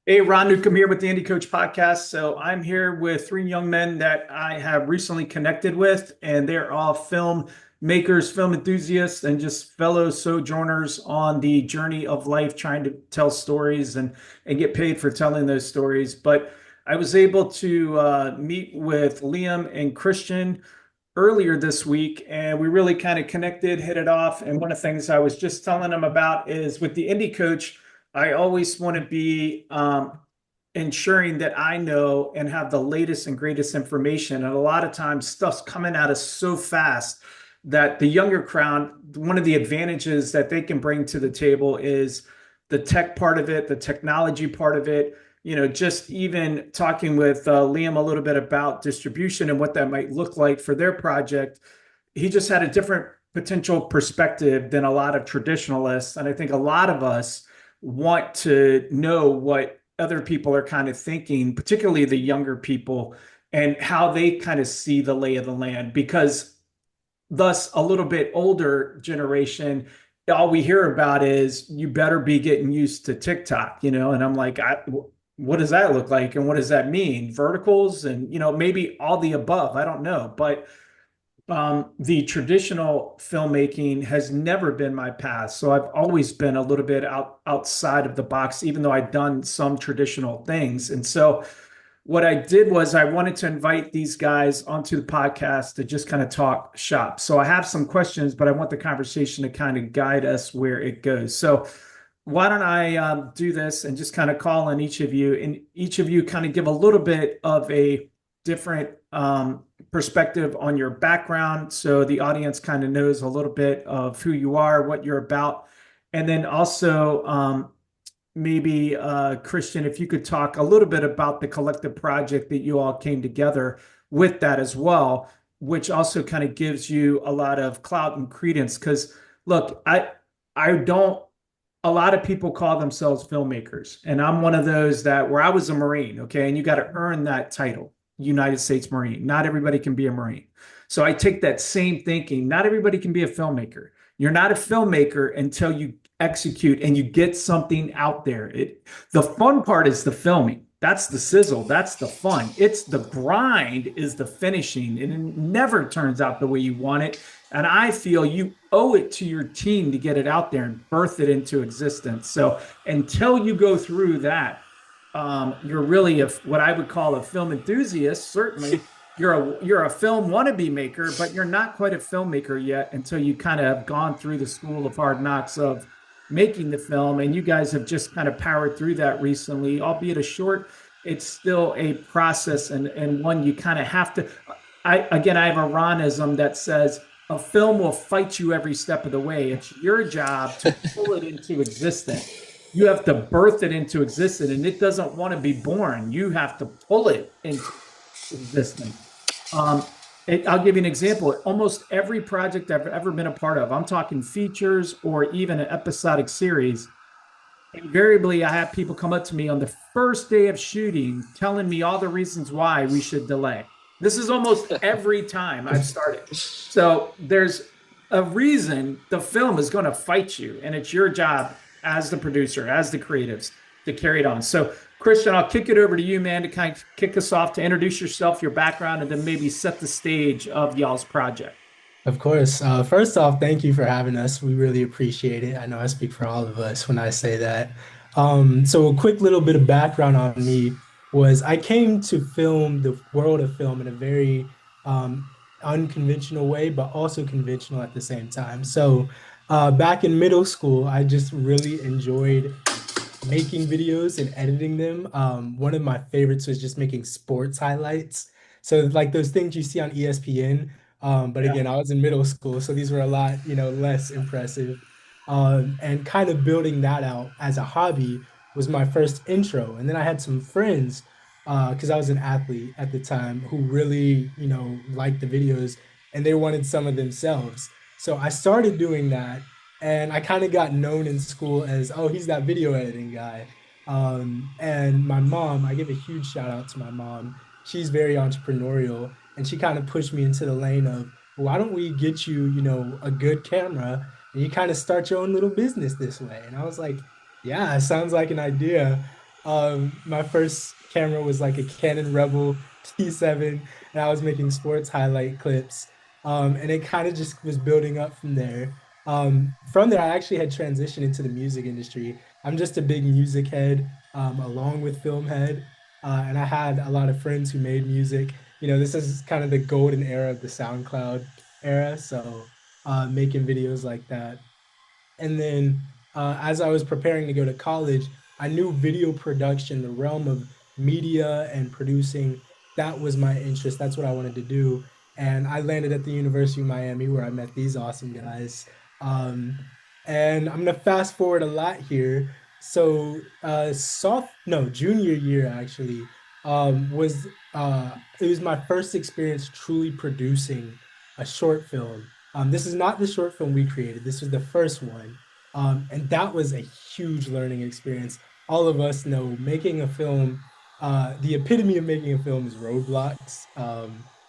Hey, Ron Newcomb here with the Indie Coach Podcast. So I'm here with three young men that I have recently connected with, and they're all film makers, film enthusiasts, and just fellow sojourners on the journey of life, trying to tell stories and get paid for telling those stories. But I was able to meet with Liam and Christian earlier this week, and we really kind of connected, hit it off. And one of the things I was just telling them about is with the Indie Coach, I always want to be ensuring that I know and have the latest and greatest information. And a lot of times, stuff's coming at us so fast that the younger crowd, one of the advantages that they can bring to the table is the tech part of it, the technology part of it. Just even talking with Liam a little bit about distribution and what that might look like for their project. He just had a different potential perspective than a lot of traditionalists. And I think a lot of us want to know what other people are kind of thinking, particularly the younger people, and how they kind of see the lay of the land. Because thus, a little bit older generation, all we hear about is you better be getting used to TikTok. And I'm like, what does that look like? And what does that mean? Verticals and, maybe all the above. I don't know. But the traditional filmmaking has never been my path. So I've always been a little bit outside of the box, even though I've done some traditional things. And so what I did was I wanted to invite these guys onto the podcast to just kind of talk shop. So I have some questions, but I want the conversation to kind of guide us where it goes. So why don't I do this and just kind of call on each of you, and each of you kind of give a little bit of a different perspective on your background, so the audience kind of knows a little bit of who you are, what you're about. And then also maybe Christian, if you could talk a little bit about the collective project that you all came together with that as well, which also kind of gives you a lot of clout and credence. Because look, I don't, a lot of people call themselves filmmakers, and I'm one of those that where I was a Marine, okay, and you got to earn that title, United States Marine. Not everybody can be a Marine. So I take that same thinking. Not everybody can be a filmmaker. You're not a filmmaker until you execute and you get something out there. The fun part is the filming. That's the sizzle. That's the fun. It's the grind is the finishing, and it never turns out the way you want it. And I feel you owe it to your team to get it out there and birth it into existence. So until you go through that, you're really what I would call a film enthusiast. Certainly, you're a film wannabe maker, but you're not quite a filmmaker yet until you kind of have gone through the school of hard knocks of making the film. And you guys have just kind of powered through that recently, albeit a short. It's still a process, and one you kind of have to. I have a Ronism that says a film will fight you every step of the way. It's your job to pull it into existence. You have to birth it into existence, and it doesn't want to be born. You have to pull it into existence. Um, I'll give you an example. Almost every project I've ever been a part of, I'm talking features or even an episodic series, invariably I have people come up to me on the first day of shooting telling me all the reasons why we should delay. This is almost every time I've started. So there's a reason the film is going to fight you, and it's your job as the producer, as the creatives, to carry it on. So, Christian, I'll kick it over to you, man, to kind of kick us off, to introduce yourself, your background, and then maybe set the stage of y'all's project. Of course. First off, thank you for having us. We really appreciate it. I know I speak for all of us when I say that. So a quick little bit of background on me was I came to film the world of film in a very unconventional way, but also conventional at the same time. So back in middle school, I just really enjoyed making videos and editing them. One of my favorites was just making sports highlights. So like those things you see on ESPN. But Yeah. again, I was in middle school, so these were a lot, less impressive. And kind of building that out as a hobby was my first intro. And then I had some friends, because I was an athlete at the time, who really, liked the videos and they wanted some of themselves. So I started doing that, and I kind of got known in school as, oh, he's that video editing guy. And my mom, I give a huge shout out to my mom. She's very entrepreneurial, and she kind of pushed me into the lane of, well, why don't we get you, a good camera, and you kind of start your own little business this way. And I was like, yeah, it sounds like an idea. My first camera was like a Canon Rebel T7, and I was making sports highlight clips. And it kind of just was building up from there. From there, I actually had transitioned into the music industry. I'm just a big music head, along with film head. And I had a lot of friends who made music. This is kind of the golden era of the SoundCloud era. So, making videos like that. And then as I was preparing to go to college, I knew video production, the realm of media and producing, that was my interest. That's what I wanted to do. And I landed at the University of Miami where I met these awesome guys. Um, and I'm gonna fast forward a lot here. So no, junior year actually, was it was my first experience truly producing a short film. This is not the short film we created. This was the first one. And that was a huge learning experience. All of us know making a film, the epitome of making a film is roadblocks,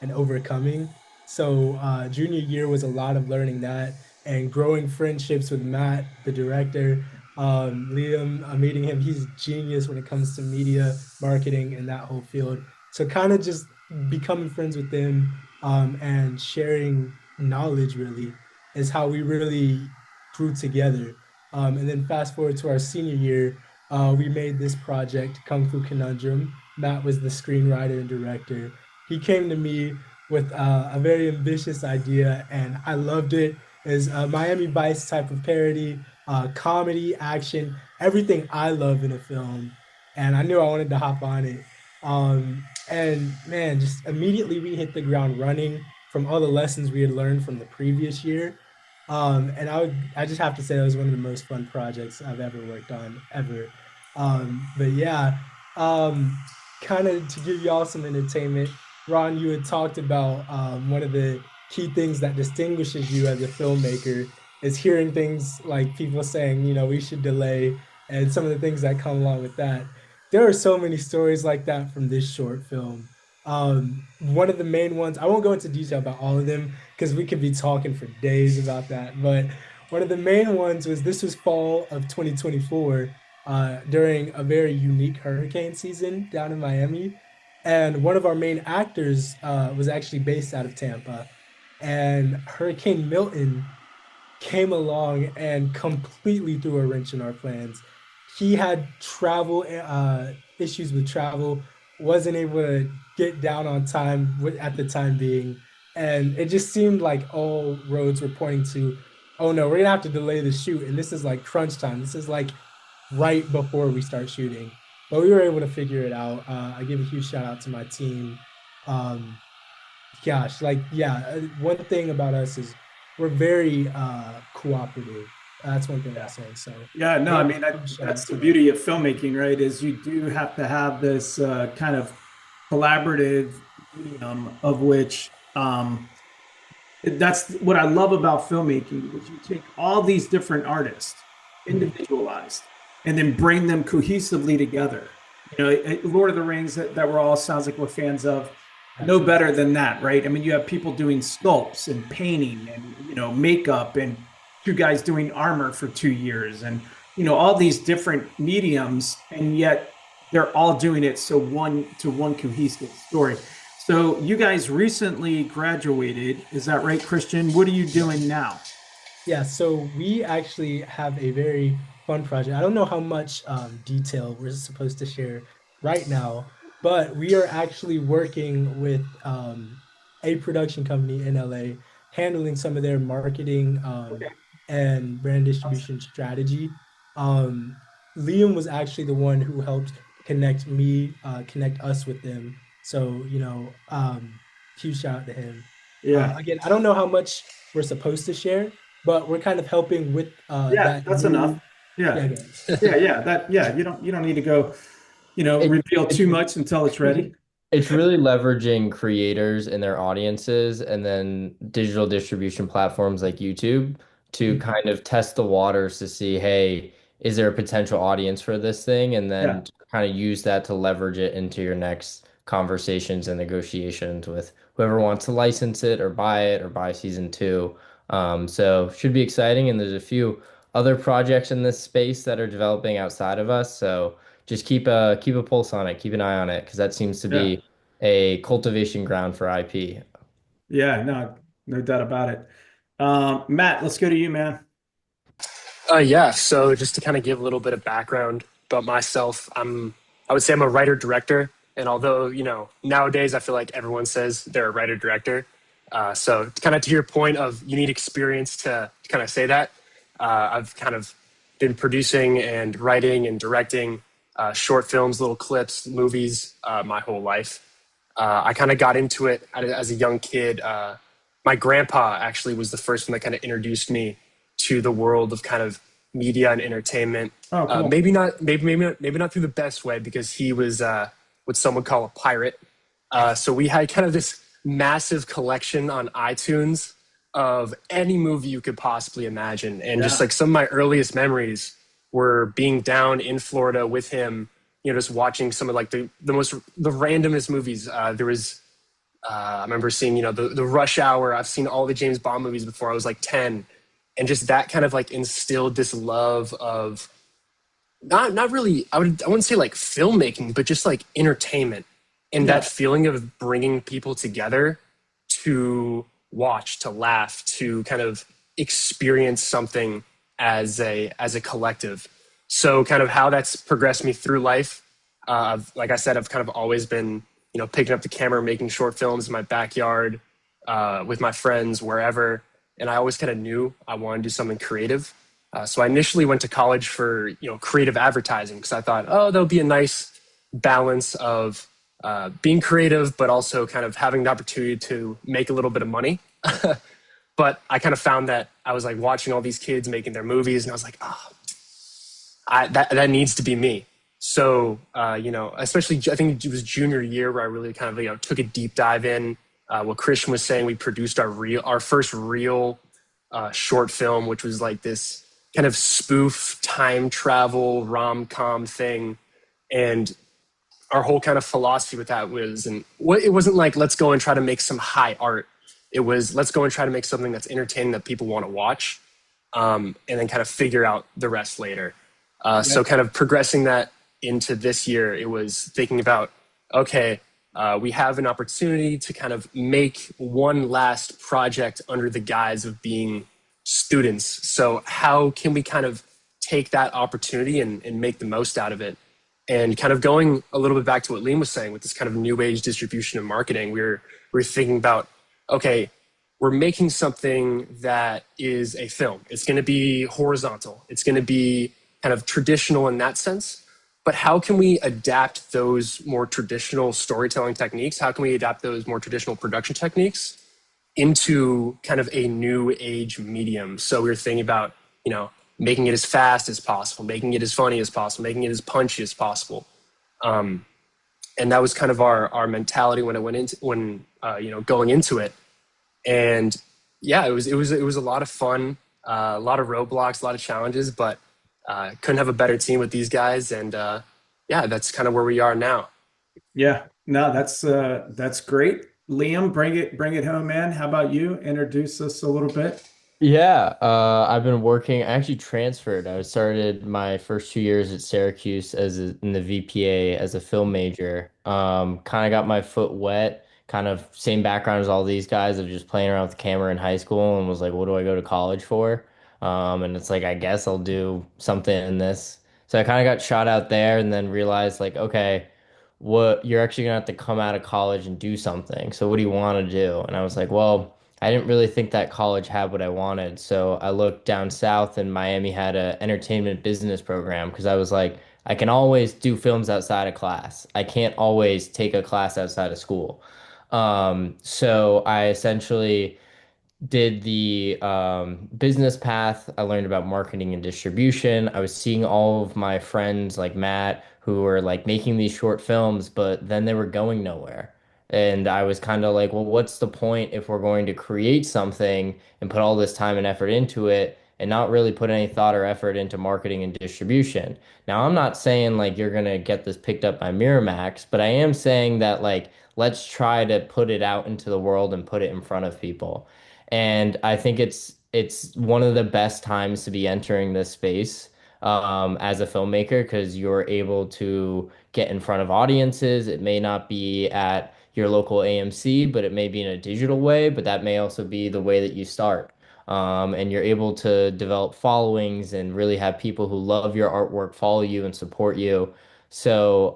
and overcoming. So, junior year was a lot of learning that and growing friendships with Matt, the director. Liam, meeting him, he's genius when it comes to media, marketing, and that whole field. So, kind of just becoming friends with them, and sharing knowledge really is how we really grew together. And then fast forward to our senior year, we made this project, Kung Fu Conundrum. Matt was the screenwriter and director. He came to me with a very ambitious idea, and I loved it. Is a Miami Vice type of parody, comedy, action, everything I love in a film. And I knew I wanted to hop on it. And man, just immediately we hit the ground running from all the lessons we had learned from the previous year. And I just have to say that was one of the most fun projects I've ever worked on ever. But yeah, um, kind of to give y'all some entertainment, Ron, you had talked about one of the key things that distinguishes you as a filmmaker is hearing things like people saying, we should delay, and some of the things that come along with that. There are so many stories like that from this short film. One of the main ones, I won't go into detail about all of them because we could be talking for days about that. But one of the main ones was this was fall of 2024, during a very unique hurricane season down in Miami. And one of our main actors was actually based out of Tampa. And Hurricane Milton came along and completely threw a wrench in our plans. He had travel issues with travel, wasn't able to get down on time at the time being, and it just seemed like all roads were pointing to, oh no, we're gonna have to delay the shoot, and this is like crunch time. This is like right before we start shooting, but we were able to figure it out. I give a huge shout out to my team. Um, Gosh, like yeah, one thing about us is we're very cooperative. That's one thing I'll say. So Yeah, I no, I give mean a huge shout that's out the to that. beauty of filmmaking, right? Is you do have to have this kind of collaborative medium of which that's what I love about filmmaking is you take all these different artists, Mhm. individualized, and then bring them cohesively together. Lord of the Rings that we're all sounds like we're fans of, no Absolutely. better than that, right? I mean, you have people doing sculpts and painting and makeup and two guys doing armor for 2 years and all these different mediums, and yet they're all doing it so one cohesive story. So you guys recently graduated, is that right, Christian? What are you doing now? Yeah, so we actually have a very fun project. I don't know how much detail we're supposed to share right now, but we are actually working with a production company in LA, handling some of their marketing Okay. and brand distribution strategy. Um, Liam was actually the one who helped connect us with them. So, huge shout out to him. Yeah. Again, I don't know how much we're supposed to share, but we're kind of helping with Yeah, that that's enough. new. Yeah. Yeah, go ahead. Yeah, you don't need to go, It, reveal it's too much until it's ready. it's really leveraging creators and their audiences and then digital distribution platforms like YouTube to Mhm. kind of test the waters to see, hey, is there a potential audience for this thing? And Yeah. then kind of use that to leverage it into your next conversations and negotiations with whoever wants to license it or buy season two. So should be exciting. And there's a few other projects in this space that are developing outside of us. So just keep a pulse on it, keep an eye on it, because that seems to Yeah. be a cultivation ground for IP. Yeah, no, no doubt about it. Matt, let's go to you, man. Yeah. So just to kind of give a little bit of background about myself, I would say I'm a writer director. And although, nowadays I feel like everyone says they're a writer director. So kind of to your point of you need experience to kind of say that, I've kind of been producing and writing and directing short films, little clips, movies my whole life. I kind of got into it as a young kid. My grandpa actually was the first one that kind of introduced me to the world of kind of media and entertainment. Oh, cool. Maybe not through the best way because he was what some would call a pirate. So we had kind of this massive collection on iTunes of any movie you could possibly imagine, and just Yeah. like some of my earliest memories were being down in Florida with him, just watching some of like the randomest movies. There was I remember seeing, the Rush Hour. I've seen all the James Bond movies before I was like 10. And just that kind of like instilled this love of not really, I wouldn't say like filmmaking, but just like entertainment and that Yeah. feeling of bringing people together to watch, to laugh, to kind of experience something as a collective. So kind of how that's progressed me through life. Like I said, I've kind of always been, picking up the camera, making short films in my backyard, with my friends, wherever. And I always kind of knew I wanted to do something creative. So I initially went to college for, creative advertising because I thought, oh, there'll be a nice balance of being creative, but also kind of having the opportunity to make a little bit of money. But I kind of found that I was like watching all these kids making their movies, and I was like, oh, that needs to be me. So, especially I think it was junior year where I really kind of took a deep dive in. What Christian was saying, we produced our first real short film, which was like this kind of spoof time travel rom com thing, and our whole kind of philosophy with that was, and it wasn't like let's go and try to make some high art. It was let's go and try to make something that's entertaining that people want to watch, and then kind of figure out the rest later. Yeah. So kind of progressing that into this year, it was thinking about, okay, we have an opportunity to kind of make one last project under the guise of being students. So how can we kind of take that opportunity and make the most out of it? And kind of going a little bit back to what Liam was saying with this kind of new age distribution and marketing, we're thinking about, okay, we're making something that is a film. It's going to be horizontal. It's going to be kind of traditional in that sense. But how can we adapt those more traditional storytelling techniques? How can we adapt those more traditional production techniques into kind of a new age medium? So we were thinking about, making it as fast as possible, making it as funny as possible, making it as punchy as possible. And that was kind of our mentality when going into it. And yeah, it was a lot of fun, a lot of roadblocks, a lot of challenges, but couldn't have a better team with these guys. And yeah, that's kind of where we are now. Yeah. No, that's great. Liam, bring it home, man. How about you? Introduce us a little bit. Yeah, I've been working. I actually transferred. I started my first 2 years at Syracuse in the VPA as a film major. Kind of got my foot wet. Kind of same background as all these guys of just playing around with the camera in high school, and was like, what do I go to college for? And it's like, I guess I'll do something in this. So I kind of got shot out there, and then realized like, okay, what you're actually gonna have to come out of college and do something. So what do you want to do? And I was like, well. I didn't really think that college had what I wanted. So I looked down south and Miami had a entertainment business program because I was like, I can always do films outside of class. I can't always take a class outside of school. So I essentially did the business path. I learned about marketing and distribution. I was seeing all of my friends like Matt who were like making these short films, but then they were going nowhere. And I was kind of like, well, what's the point if we're going to create something and put all this time and effort into it and not really put any thought or effort into marketing and distribution? Now, I'm not saying like you're going to get this picked up by Miramax, but I am saying that like let's try to put it out into the world and put it in front of people. And I think it's one of the best times to be entering this space. as a filmmaker because you're able to get in front of audiences. It may not be at your local AMC, but it may be in a digital way, but that may also be the way that you start. And you're able to develop followings and really have people who love your artwork follow you and support you. So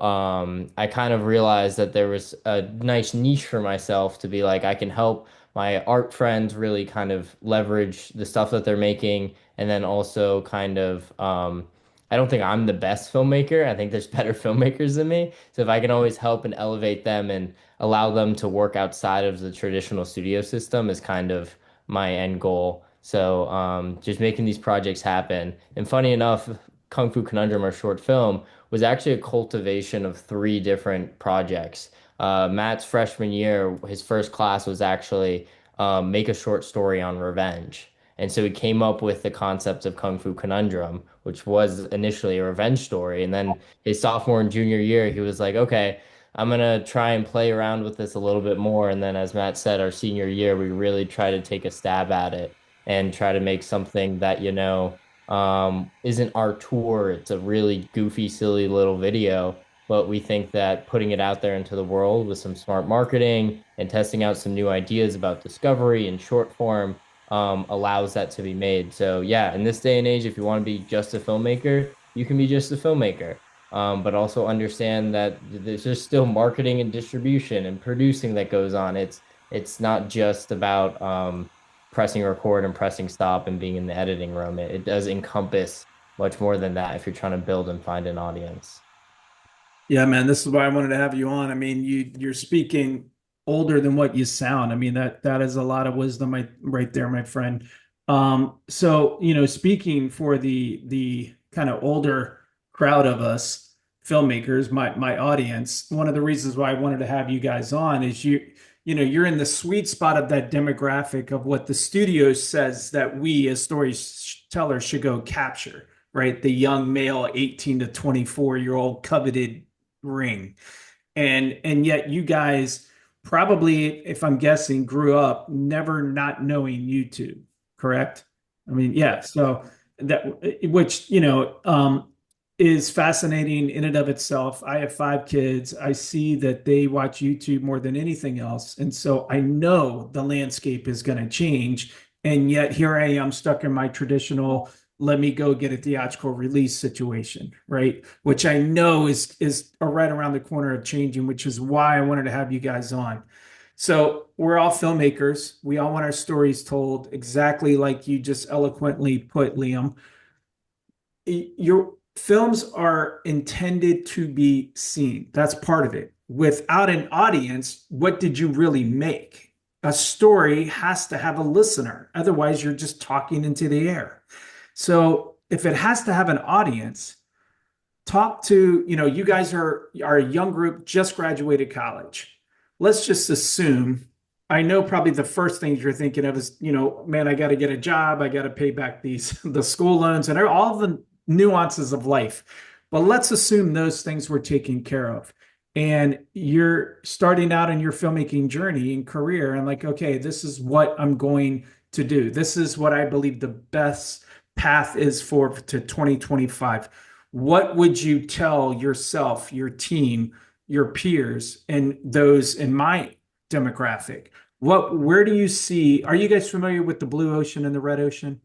I kind of realized that there was a nice niche for myself to be like, I can help my art friends really kind of leverage the stuff that they're making. And then also kind of, I don't think I'm the best filmmaker. I think there's better filmmakers than me. So if I can always help and elevate them and allow them to work outside of the traditional studio system is kind of my end goal. So just making these projects happen. And funny enough, Kung Fu Conundrum, our short film, was actually a cultivation of three different projects. Matt's freshman year, his first class was actually make a short story on revenge. And so he came up with the concept of Kung Fu Conundrum, which was initially a revenge story. And then his sophomore and junior year, he was like, okay, I'm gonna try and play around with this a little bit more. And then, as Matt said, our senior year, we really try to take a stab at it and try to make something that, isn't our tour. It's a really goofy, silly little video, but we think that putting it out there into the world with some smart marketing and testing out some new ideas about discovery and short form allows that to be made. So yeah, in this day and age, if you want to be just a filmmaker, you can be just a filmmaker. But also understand that there's just still marketing and distribution and producing that goes on. It's not just about pressing record and pressing stop and being in the editing room. It does encompass much more than that if you're trying to build and find an audience. Yeah, man, this is why I wanted to have you on. I mean, you're speaking older than what you sound. I mean, that is a lot of wisdom right there, my friend. So, speaking for the kind of older crowd of us filmmakers, my audience, one of the reasons why I wanted to have you guys on is you're in the sweet spot of that demographic of what the studio says that we as storytellers should go capture, right? The young male 18 to 24-year-old coveted ring. And yet you guys probably, if I'm guessing, grew up never not knowing YouTube, correct? I mean, yeah. So that, which, is fascinating in and of itself. I have 5 kids. I see that they watch YouTube more than anything else. And so I know the landscape is going to change. And yet here I am stuck in my traditional, let me go get a theatrical release situation, right? Which I know is right around the corner of changing, which is why I wanted to have you guys on. So we're all filmmakers. We all want our stories told exactly like you just eloquently put, Liam. Your films are intended to be seen. That's part of it. Without an audience, what did you really make? A story has to have a listener. Otherwise, you're just talking into the air. So if it has to have an audience, talk to, you guys are a young group, just graduated college. Let's just assume, I know probably the first things you're thinking of is, man, I got to get a job. I got to pay back the school loans and all the nuances of life. But let's assume those things were taken care of. And you're starting out in your filmmaking journey and career and like, okay, this is what I'm going to do. This is what I believe the best path is to 2025. What would you tell yourself, your team, your peers, and those in my demographic? Where do you see, are you guys familiar with the blue ocean and the red ocean?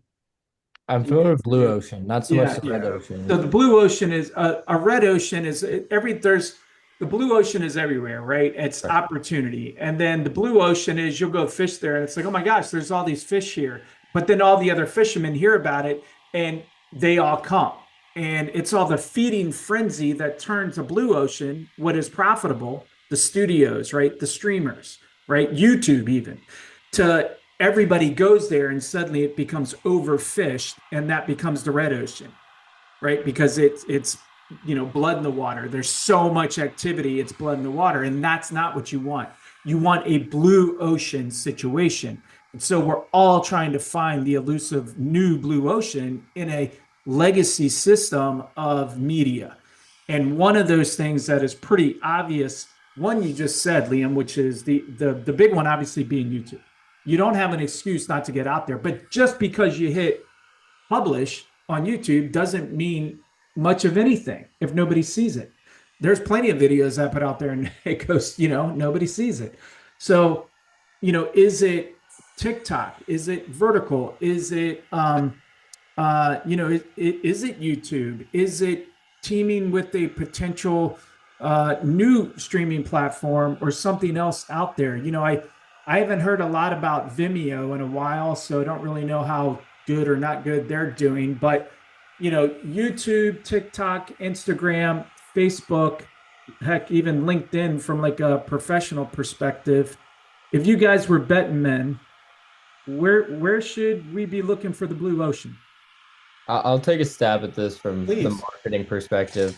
I'm familiar with blue ocean, not so much the red ocean. So the blue ocean is a red ocean is the blue ocean is everywhere, right? It's Right. opportunity. And then the blue ocean is you'll go fish there and it's like, oh my gosh, there's all these fish here. But then all the other fishermen hear about it and they all come. And it's all the feeding frenzy that turns a blue ocean what is profitable, the studios, right? The streamers, right? YouTube even, to everybody goes there and suddenly it becomes overfished and that becomes the red ocean, right? Because it's blood in the water. There's so much activity, it's blood in the water, and that's not what you want. You want a blue ocean situation. And so we're all trying to find the elusive new blue ocean in a legacy system of media. And one of those things that is pretty obvious, one you just said, Liam, which is the big one obviously being YouTube. You don't have an excuse not to get out there, but just because you hit publish on YouTube doesn't mean much of anything if nobody sees it. There's plenty of videos I put out there and it goes, nobody sees it. So, is it TikTok? Is it vertical? Is it is it YouTube? Is it teaming with a potential new streaming platform or something else out there? I haven't heard a lot about Vimeo in a while, so I don't really know how good or not good they're doing. But YouTube, TikTok, Instagram, Facebook, heck, even LinkedIn from like a professional perspective. If you guys were betting men, where should we be looking for the blue ocean? I'll take a stab at this from the Please. marketing perspective.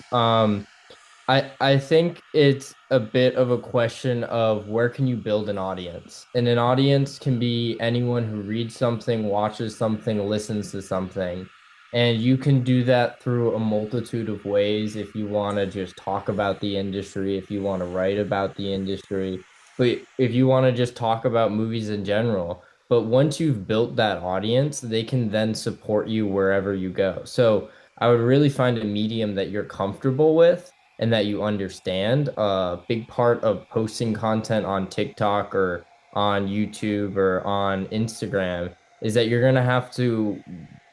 I think it's a bit of a question of where can you build an audience? And an audience can be anyone who reads something, watches something, listens to something. And you can do that through a multitude of ways if you want to just talk about the industry, if you want to write about the industry, but if you want to just talk about movies in general. But once you've built that audience, they can then support you wherever you go. So I would really find a medium that you're comfortable with and that you understand. A big part of posting content on TikTok or on YouTube or on Instagram is that you're going to have to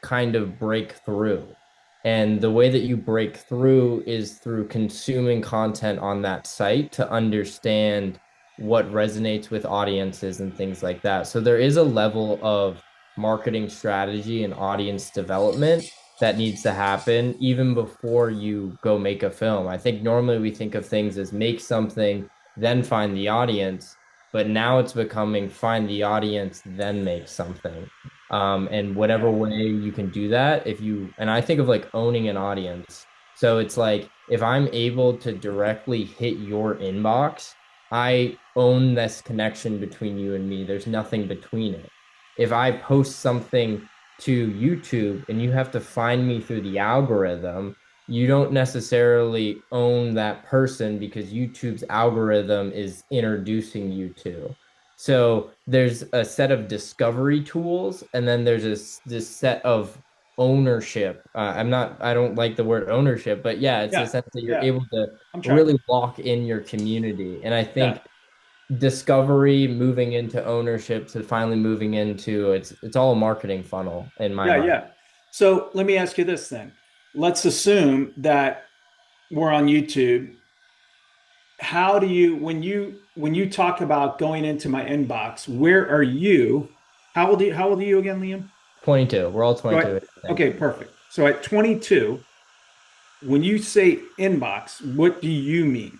kind of break through. And the way that you break through is through consuming content on that site to understand what resonates with audiences and things like that. So there is a level of marketing strategy and audience development that needs to happen even before you go make a film. I think normally we think of things as make something, then find the audience, but now it's becoming find the audience, then make something. And whatever way you can do that, and I think of like owning an audience. So it's like if I'm able to directly hit your inbox, I own this connection between you and me. There's nothing between it. If I post something to YouTube and you have to find me through the algorithm, you don't necessarily own that person because YouTube's algorithm is introducing you to. So there's a set of discovery tools, and then there's this set of ownership. I don't like the word ownership, but yeah, it's a Yeah, sense that you're yeah, able to I'm tracking. really lock in your community. And I Yeah, think discovery moving into ownership to finally moving into it's all a marketing funnel in my yeah, mind. yeah. So let me ask you this then. Let's assume that we're on YouTube. How do you when you talk about going into my inbox, where are you? How old are you again, Liam? 22. We're all So 22, I think. okay, perfect. So at 22, when you say inbox, what do you mean?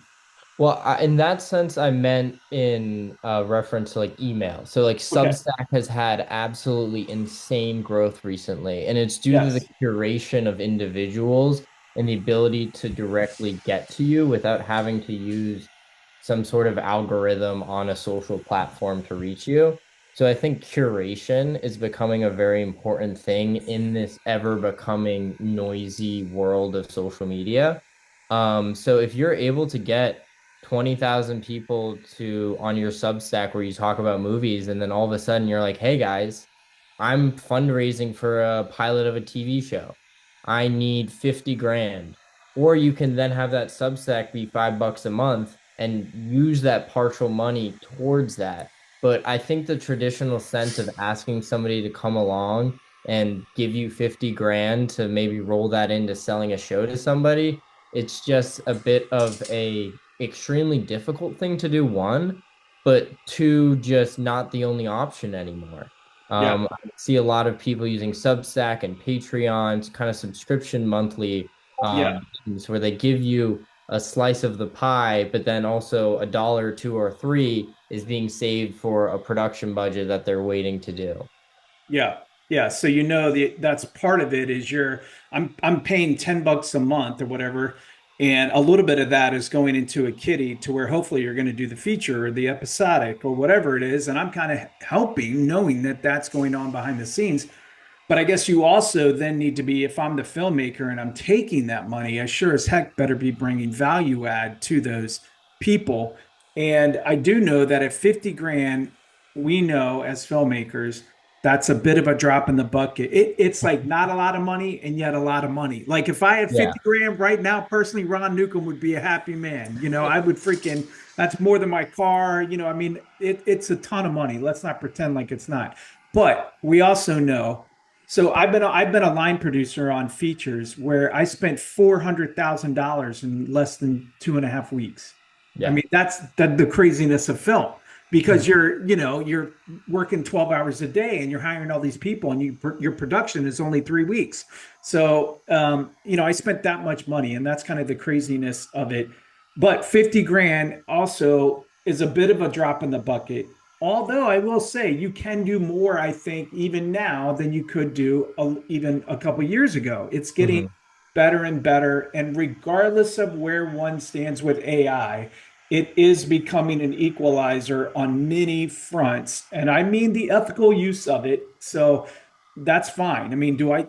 Well, in that sense, I meant in reference to like email. So like Okay. Substack has had absolutely insane growth recently, and it's due to the Yes. curation of individuals and the ability to directly get to you without having to use some sort of algorithm on a social platform to reach you. So I think curation is becoming a very important thing in this ever becoming noisy world of social media. So if you're able to get 20,000 people to on your Substack where you talk about movies, and then all of a sudden you're like, hey guys, I'm fundraising for a pilot of a TV show. I need 50 grand. Or you can then have that Substack be $5 a month and use that partial money towards that. But I think the traditional sense of asking somebody to come along and give you 50 grand to maybe roll that into selling a show to somebody, it's just a bit of a extremely difficult thing to do, one, but two, just not the only option anymore. Yeah. I see a lot of people using Substack and Patreons, kind of subscription monthly Yeah. things where they give you a slice of the pie, but then also a dollar, two, or three is being saved for a production budget that they're waiting to do. Yeah. Yeah. So that's part of it is I'm paying $10 a month or whatever. And a little bit of that is going into a kitty to where hopefully you're going to do the feature or the episodic or whatever it is. And I'm kind of helping knowing that that's going on behind the scenes. But I guess you also then need to be, if I'm the filmmaker and I'm taking that money, I sure as heck better be bringing value add to those people. And I do know that at 50 grand, we know as filmmakers, That's a bit of a drop in the bucket. It's like not a lot of money and yet a lot of money. Like if I had Yeah. 50 grand right now, personally, Ron Newcomb would be a happy man. I would freaking, that's more than my car. I mean, it's a ton of money. Let's not pretend like it's not. But we also know, so I've been a line producer on features where I spent $400,000 in less than 2.5 weeks. I Yeah. mean, that's the craziness of film because Mhm. you're working 12 hours a day and you're hiring all these people and your production is only 3 weeks. So, I spent that much money and that's kind of the craziness of it. But 50 grand also is a bit of a drop in the bucket. Although I will say you can do more, I think, even now than you could do even a couple years ago. It's getting Hmm. better and better. And regardless of where one stands with AI, it is becoming an equalizer on many fronts. And I mean the ethical use of it. So that's fine. I mean, I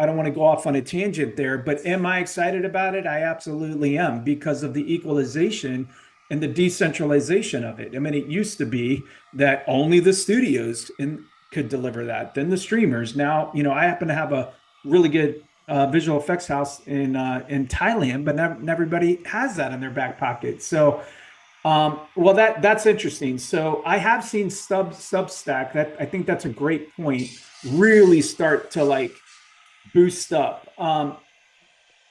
don't want to go off on a tangent there, but am I excited about it? I absolutely am because of the equalization and the decentralization of it. I mean, it used to be that only the studios could deliver that, then the streamers. Now, I happen to have a really good visual effects house in Thailand, but not everybody has that in their back pocket. So, well, that's interesting. So I have seen Substack. That I think that's a great point. Really start to like boost up.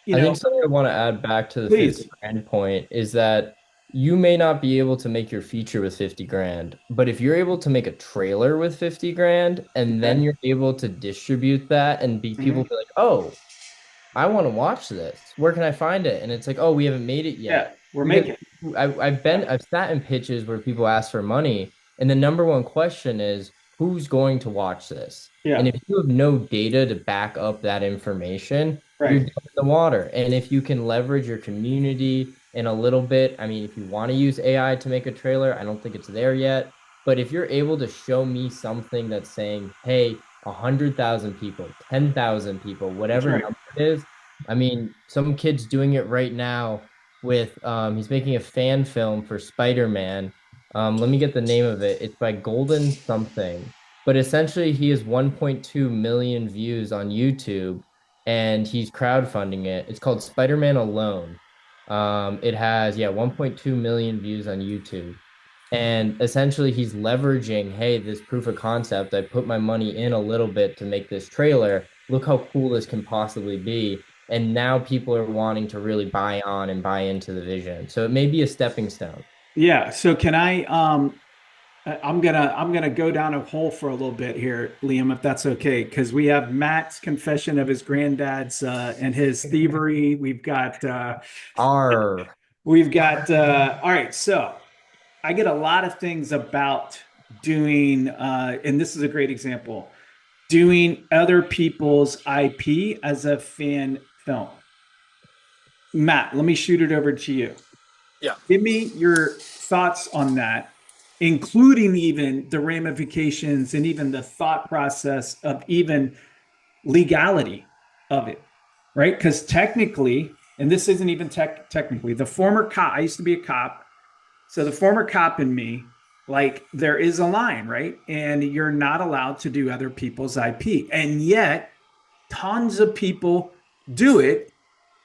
You I know, think something I want to add back to the 50 please. grand point is that you may not be able to make your feature with 50 grand, but if you're able to make a trailer with 50 grand and Okay. then you're able to distribute that and be people Mhm. be like, oh, I want to watch this. Where can I find it? And it's like, oh, we haven't made it Yeah, yet. we're Because making. I've sat in pitches where people ask for money, and the number one question is, who's going to watch this? And Yeah, if you have no data to back up that information, you're right. dead in the water. And if you can leverage your community in a little bit, I mean, if you want to use AI to make a trailer, I don't think it's there yet. But if you're able to show me something that's saying, hey, 100,000 people, 10,000 people, That's whatever right. number it is, I mean, some kid's doing it right now with he's making a fan film for Spider-Man. Let me get the name of it. It's by Golden something. But essentially he has 1.2 million views on YouTube and he's crowdfunding it. It's called Spider-Man Alone. It has 1.2 million views on YouTube. And essentially, he's leveraging, hey, this proof of concept. I put my money in a little bit to make this trailer. Look how cool this can possibly be. And now people are wanting to really buy on and buy into the vision. So it may be a stepping stone. Yeah. So can I'm gonna go down a hole for a little bit here, Liam, if that's okay, because we have Matt's confession of his granddad's and his thievery. R. All right, so I get a lot of things about doing and this is a great example, doing other people's IP as a fan film. Matt, let me shoot it over to you. Yeah. Give me your thoughts on that, including even the ramifications and even the thought process of even legality of it, right? Because technically, and this isn't even technically, the former cop, I used to be a cop. So the former cop in me, like there is a line, right? And you're not allowed to do other people's IP. And yet, tons of people do it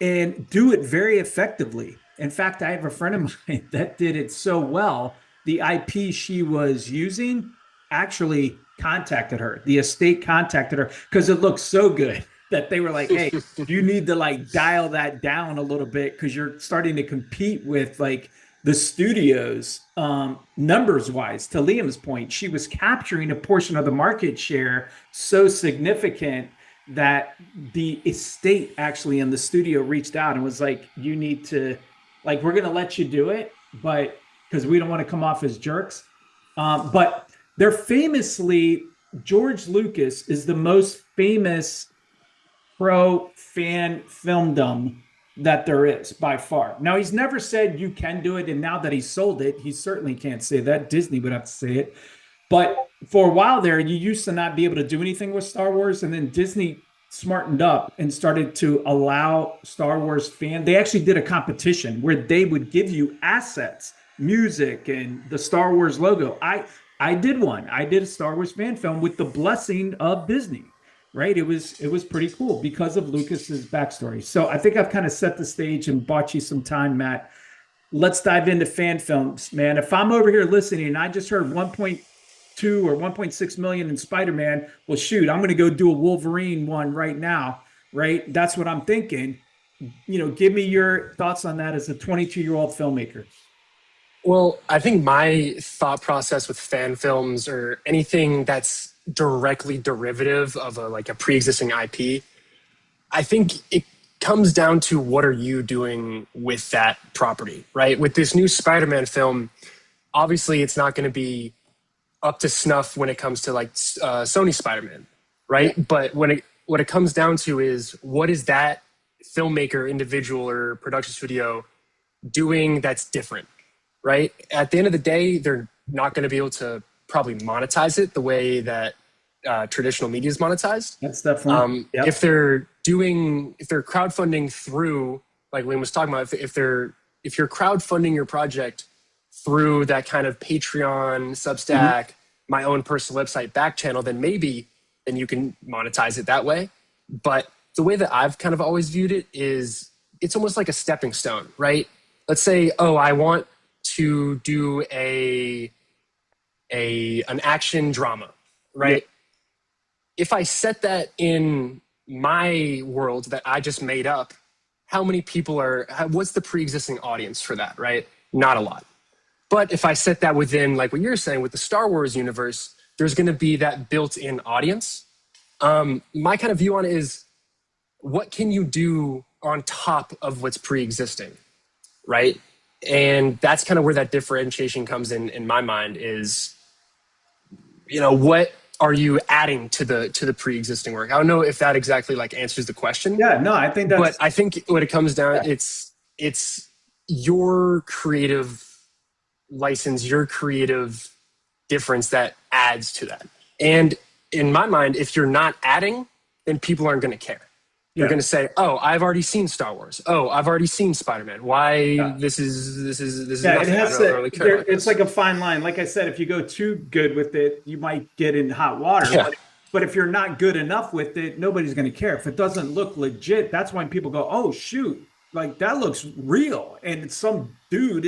and do it very effectively. In fact, I have a friend of mine that did it so well. The IP she was using actually contacted her. The estate contacted her because it looked so good that they were like, "Hey, you need to like dial that down a little bit because you're starting to compete with like the studios numbers wise." To Liam's point, she was capturing a portion of the market share so significant that the estate actually in the studio reached out and was like, you need to, like, we're going to let you do it, but because we don't want to come off as jerks. But they're famously, George Lucas is the most famous pro fan filmdom that there is by far. Now, he's never said you can do it. And now that he's sold it, he certainly can't say that. Disney would have to say it. But for a while there, you used to not be able to do anything with Star Wars, and then Disney smartened up and started to allow Star Wars fans. They actually did a competition where they would give you assets, music, and the Star Wars logo. I did one. I did a Star Wars fan film with the blessing of Disney, right? It was pretty cool because of Lucas's backstory. So I think I've kind of set the stage and bought you some time, Matt. Let's dive into fan films, man. If I'm over here listening and I just heard 1.2 or 1.6 million in Spider-Man, well, shoot, I'm going to go do a Wolverine one right now, right? That's what I'm thinking. Give me your thoughts on that as a 22-year-old filmmaker. Well, I think my thought process with fan films or anything that's directly derivative of a pre-existing IP, I think it comes down to what are you doing with that property, right? With this new Spider-Man film, obviously it's not going to be up to snuff when it comes to Sony Spider-Man, right? Yeah. But what it comes down to is what is that filmmaker, individual, or production studio doing that's different, right? At the end of the day, they're not going to be able to probably monetize it the way that traditional media is monetized. That's definitely yep. If they're crowdfunding through, like Liam was talking about, if you're crowdfunding your project through that kind of Patreon, Substack, my own personal website, back channel, then you can monetize it that way. But the way that I've kind of always viewed it is it's almost like a stepping stone, right? Let's say, I want to do an action drama, right? Yeah. If I set that in my world that I just made up, how many people what's the pre-existing audience for that, right? Not a lot. But if I set that within, like what you're saying, with the Star Wars universe, there's going to be that built-in audience. My kind of view on it is, what can you do on top of what's pre-existing, right? And that's kind of where that differentiation comes in my mind is, what are you adding to the pre-existing work? I don't know if that exactly answers the question. Yeah, no, I think that's... But I think when it comes down, it's your creative license, your creative difference that adds to that. And in my mind, if you're not adding, then people aren't going to care. You're going to say, I've already seen Star Wars. I've already seen Spider-Man. Why this is yeah, nothing. it has I don't really care about it's this. like a fine line. Like I said, if you go too good with it, you might get in hot water. Yeah. But if you're not good enough with it, nobody's going to care. If it doesn't look legit, that's when people go, oh, shoot, that looks real. And it's some dude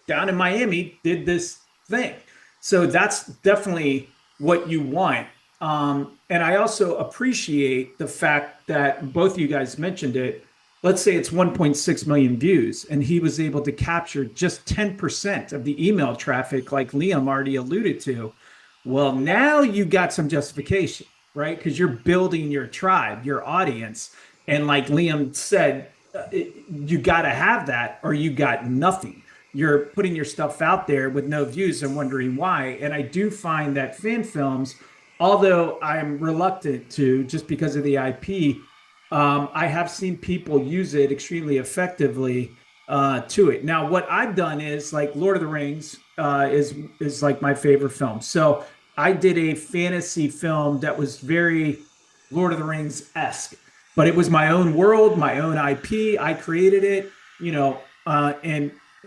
down in Miami did this thing. So that's definitely what you want. And I also appreciate the fact that both of you guys mentioned it. Let's say it's 1.6 million views, and he was able to capture just 10% of the email traffic, like Liam already alluded to. Well, now you got some justification, right? Because you're building your tribe, your audience. And like Liam said, you got to have that or you got nothing. You're putting your stuff out there with no views and wondering why. And I do find that fan films, although I'm reluctant to, just because of the IP, I have seen people use it extremely effectively to it. Now, what I've done is like Lord of the Rings is like my favorite film. So I did a fantasy film that was very Lord of the Rings-esque, but it was my own world, my own IP. I created it,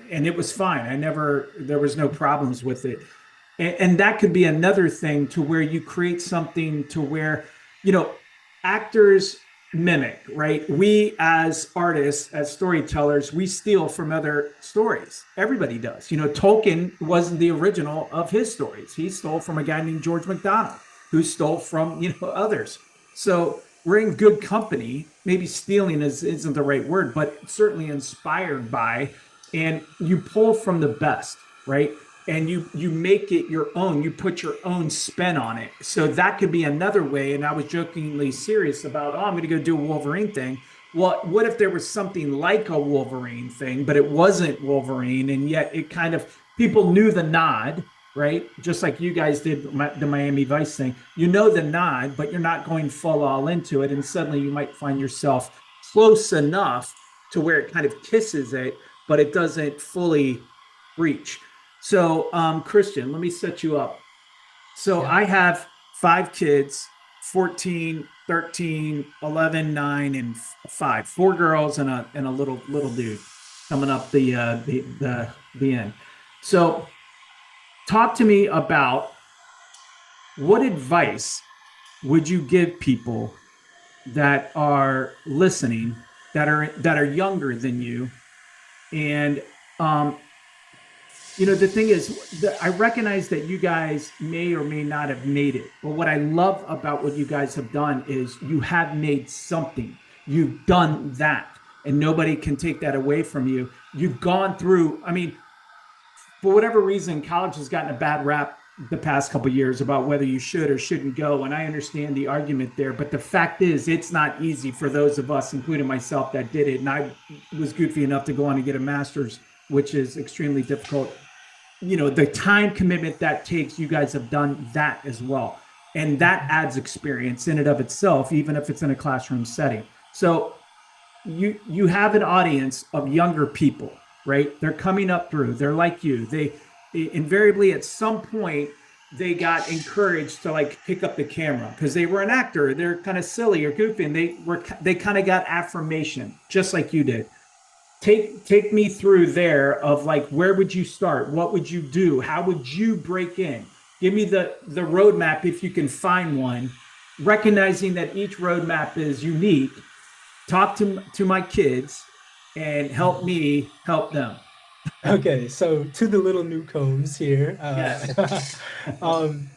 and it was fine. There was no problems with it. And that could be another thing to where you create something to where, actors mimic, right? We as artists, as storytellers, we steal from other stories. Everybody does. Tolkien wasn't the original of his stories. He stole from a guy named George MacDonald, who stole from, others. So we're in good company. Maybe stealing isn't the right word, but certainly inspired by, and you pull from the best, right? And you make it your own. You put your own spin on it. So that could be another way. And I was jokingly serious about, I'm going to go do a Wolverine thing. Well, what if there was something like a Wolverine thing, but it wasn't Wolverine, and yet it kind of, people knew the nod, right? Just like you guys did the Miami Vice thing. You know the nod, but you're not going full all into it. And suddenly you might find yourself close enough to where it kind of kisses it, but it doesn't fully reach. So, Christian, let me set you up. So I have 5 kids, 14, 13, 11, 9, and 5. 4 girls and a little dude coming up the end. So talk to me about what advice would you give people that are listening, that are younger than you, and um, the thing is, I recognize that you guys may or may not have made it. But what I love about what you guys have done is you have made something. You've done that, and nobody can take that away from you. You've gone through, I mean, for whatever reason, college has gotten a bad rap the past couple of years about whether you should or shouldn't go. And I understand the argument there. But the fact is, it's not easy for those of us, including myself, that did it. And I was goofy enough to go on and get a master's, which is extremely difficult. The time commitment that takes, you guys have done that as well, and that adds experience in and of itself, even if it's in a classroom setting. So you have an audience of younger people, right? They're coming up through, they're like you, they invariably at some point they got encouraged to like pick up the camera because they were an actor, they're kind of silly or goofy, and they kind of got affirmation just like you did. Take me through there of like, where would you start? What would you do? How would you break in? Give me the roadmap if you can find one, recognizing that each roadmap is unique. Talk to my kids and help me help them. Okay, so to the little newcomes here, Yes.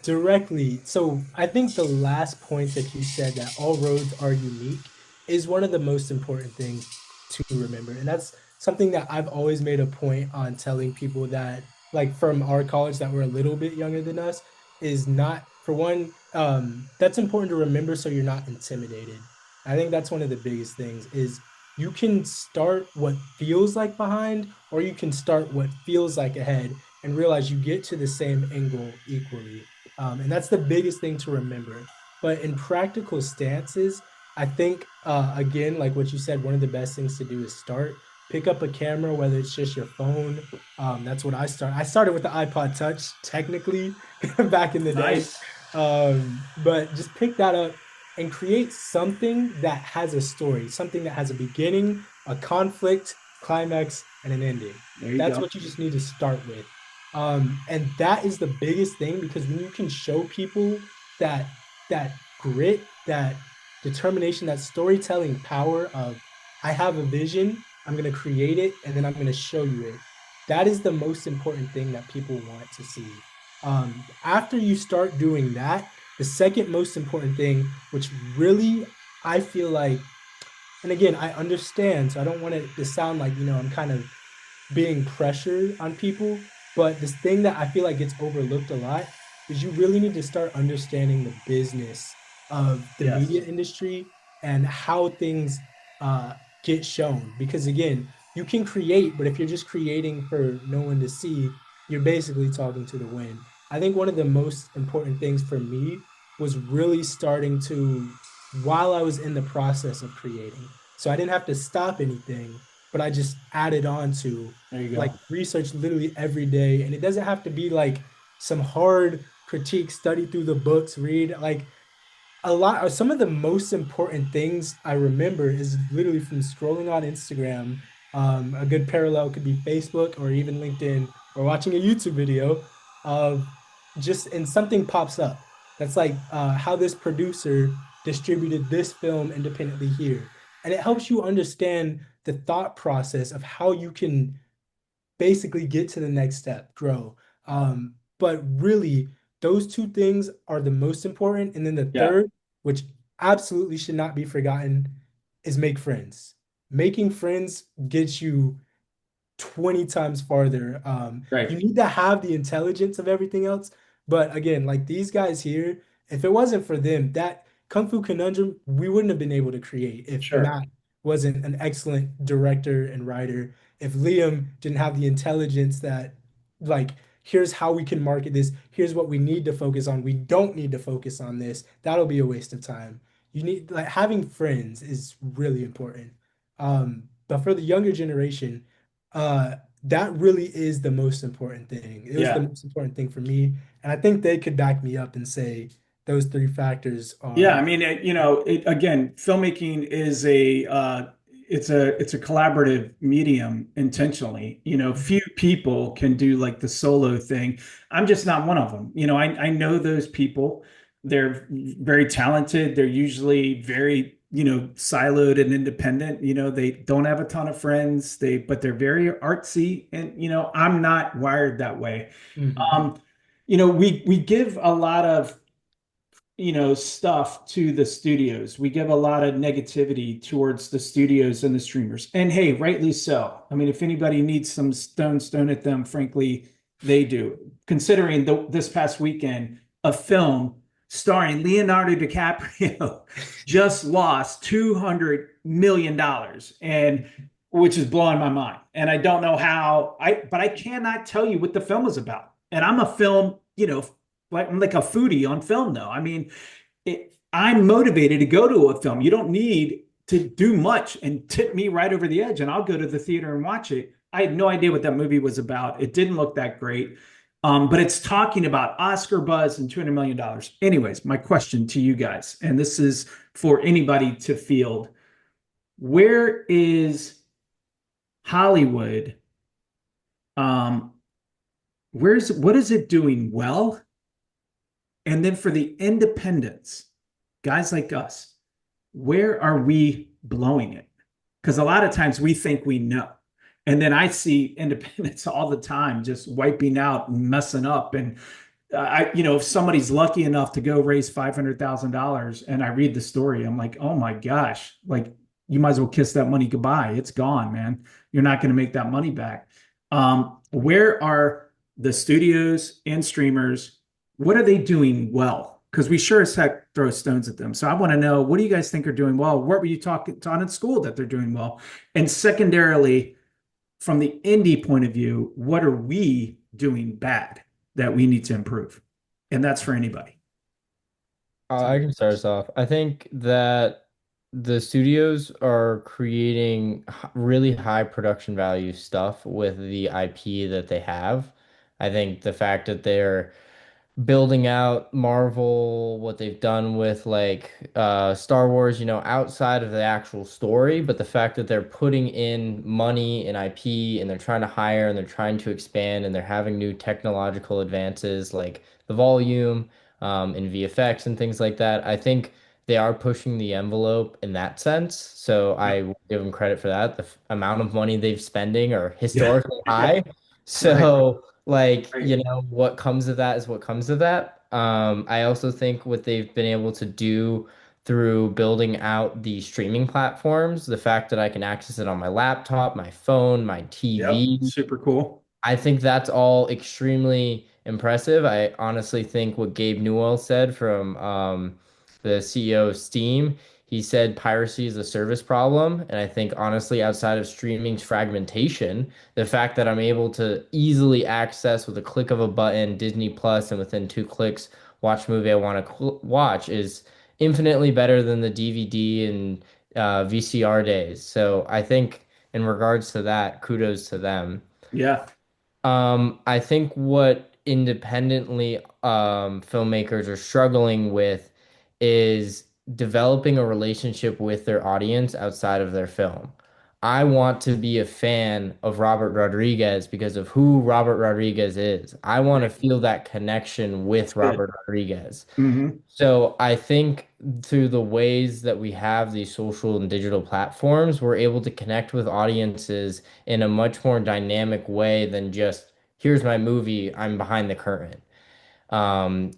directly. So I think the last point that you said, that all roads are unique, is one of the most important things to remember. And that's something that I've always made a point on telling people that, like from our college that were a little bit younger than us, is not, for one, that's important to remember so you're not intimidated. I think that's one of the biggest things is you can start what feels like behind, or you can start what feels like ahead and realize you get to the same end goal equally. And that's the biggest thing to remember. But in practical stances, I think, again, like what you said, one of the best things to do is start. Pick up a camera, whether it's just your phone. That's what I started. I started with the iPod Touch, technically, back in the day. Nice. But just pick that up and create something that has a story, something that has a beginning, a conflict, climax, and an ending. There you That's go. what you just need to start with. And that is the biggest thing, because when you can show people that that grit, that determination, that storytelling power of, I have a vision, I'm going to create it, and then I'm going to show you it. That is the most important thing that people want to see. After you start doing that, the second most important thing, which really I feel like, and again, I understand, so I don't want it to sound like, I'm kind of being pressured on people, but this thing that I feel like gets overlooked a lot is you really need to start understanding the business of the Yes. media industry and how things uh, get shown. Because again, you can create, but if you're just creating for no one to see, you're basically talking to the wind. I think one of the most important things for me was really starting to, while I was in the process of creating. So I didn't have to stop anything, but I just added on to, There you like, go. research literally every day. And it doesn't have to be like some hard critique, study through the books, read like a lot. Or some of the most important things I remember is literally from scrolling on Instagram. A good parallel could be Facebook or even LinkedIn, or watching a YouTube video of just, and something pops up that's like, how this producer distributed this film independently here. And it helps you understand the thought process of how you can basically get to the next step, grow. But really, those two things are the most important. And then the Yeah. third, which absolutely should not be forgotten, is make friends. Making friends gets you 20 times farther. You Right. need to have the intelligence of everything else. But again, like these guys here, if it wasn't for them, that Kung Fu Conundrum, we wouldn't have been able to create if Sure. Matt wasn't an excellent director and writer. If Liam didn't have the intelligence that, like, here's how we can market this, here's what we need to focus on. We don't need to focus on this. That'll be a waste of time. You need, like, having friends is really important. But for the younger generation, uh, that really is the most important thing. It was the Yeah. most important thing for me, and I think they could back me up and say those three factors Yeah, I are. mean, again, filmmaking is it's a collaborative medium intentionally. Few people can do like the solo thing. I'm just not one of them. I know those people. They're very talented. They're usually very, siloed and independent. They don't have a ton of friends. But they're very artsy, and I'm not wired that way. Mhm. Um, we give a lot of stuff to the studios. We give a lot of negativity towards the studios and the streamers. And hey, rightly so. I mean, if anybody needs some stone at them, frankly, they do. Considering this past weekend, a film starring Leonardo DiCaprio just lost $200 million, and which is blowing my mind. And I don't know how but I cannot tell you what the film is about. And I'm a film, like I'm like a foodie on film though. I mean, I'm motivated to go to a film. You don't need to do much and tip me right over the edge, and I'll go to the theater and watch it. I had no idea what that movie was about. It didn't look that great. But it's talking about Oscar buzz and $200 million. Anyways, my question to you guys, and this is for anybody to field: where is Hollywood? Um, what is it doing well? And then for the independents, guys like us, where are we blowing it? Because a lot of times we think we know. And then I see independents all the time just wiping out and messing up. And if somebody's lucky enough to go raise $500,000 and I read the story, I'm like, oh my gosh, like you might as well kiss that money goodbye. It's gone, man. You're not going to make that money back. Where are the studios and streamers? What are they doing well? Because we sure as heck throw stones at them. So I want to know, what do you guys think are doing well? What were you talking on in school that they're doing well? And secondarily, from the indie point of view, what are we doing bad that we need to improve? And that's for anybody. I can start us off. I think that the studios are creating really high production value stuff with the IP that they have. I think the fact that they're building out Marvel, what they've done with like Star Wars, outside of the actual story, but the fact that they're putting in money in IP and they're trying to hire and they're trying to expand and they're having new technological advances like the volume in VFX and things like that. I think they are pushing the envelope in that sense. So Yeah. I will give them credit for that. The amount of money they've spending are Yeah. historically high. Right. So like, Right. what comes of that is what comes of that. I also think what they've been able to do through building out the streaming platforms, the fact that I can access it on my laptop, my phone, my Yep. TV, Super cool. I think that's all extremely impressive. I honestly think what Gabe Newell said from the CEO of Steam, he said piracy is a service problem. And I think honestly, outside of streaming's fragmentation, the fact that I'm able to easily access with a click of a button Disney Plus and within 2 clicks watch a movie I want to watch is infinitely better than the DVD and VCR days. So I think in regards to that, kudos to them. Yeah. I think what independently filmmakers are struggling with is developing a relationship with their audience outside of their film. I want to be a fan of Robert Rodriguez because of who Robert Rodriguez is. I want to Right. feel that connection with Good. Robert Rodriguez. Hmm. So I think through the ways that we have these social and digital platforms, we're able to connect with audiences in a much more dynamic way than just, here's my movie, I'm behind the curtain.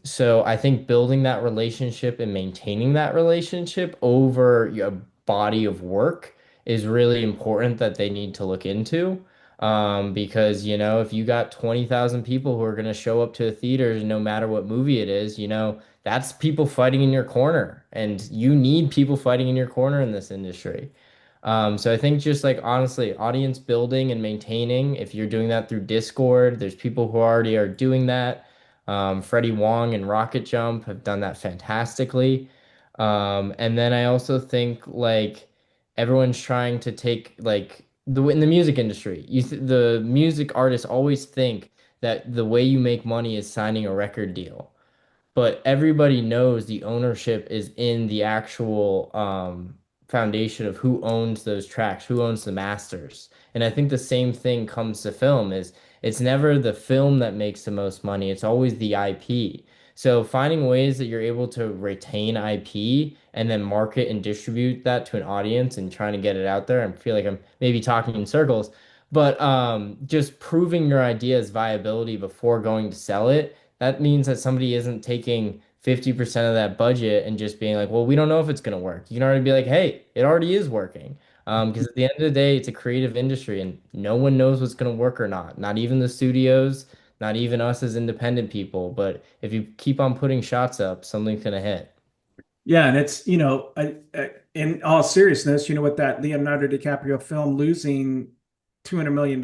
So I think building that relationship and maintaining that relationship over a body of work is really important that they need to look into. Because, if you got 20,000 people who are going to show up to the theaters, no matter what movie it is, that's people fighting in your corner. And you need people fighting in your corner in this industry. So I think just like honestly, audience building and maintaining, if you're doing that through Discord, there's people who already are doing that. Freddie Wong and Rocket Jump have done that fantastically. And then I also think like everyone's trying to take like in the music industry, the music artists always think that the way you make money is signing a record deal, but everybody knows the ownership is in the actual foundation of who owns those tracks, who owns the masters. And I think the same thing comes to film is it's never the film that makes the most money, it's always the IP. So finding ways that you're able to retain IP and then market and distribute that to an audience and trying to get it out there. I feel like I'm maybe talking in circles, but just proving your idea's viability before going to sell it, that means that somebody isn't taking 50% of that budget and just being like, well, we don't know if it's going to work. You can already be like, hey, it already is working. Because at the end of the day, it's a creative industry and no one knows what's going to work or not. Not even the studios, not even us as independent people. But if you keep on putting shots up, something's going to hit. Yeah, and it's, in all seriousness, with that Leonardo DiCaprio film losing $200 million,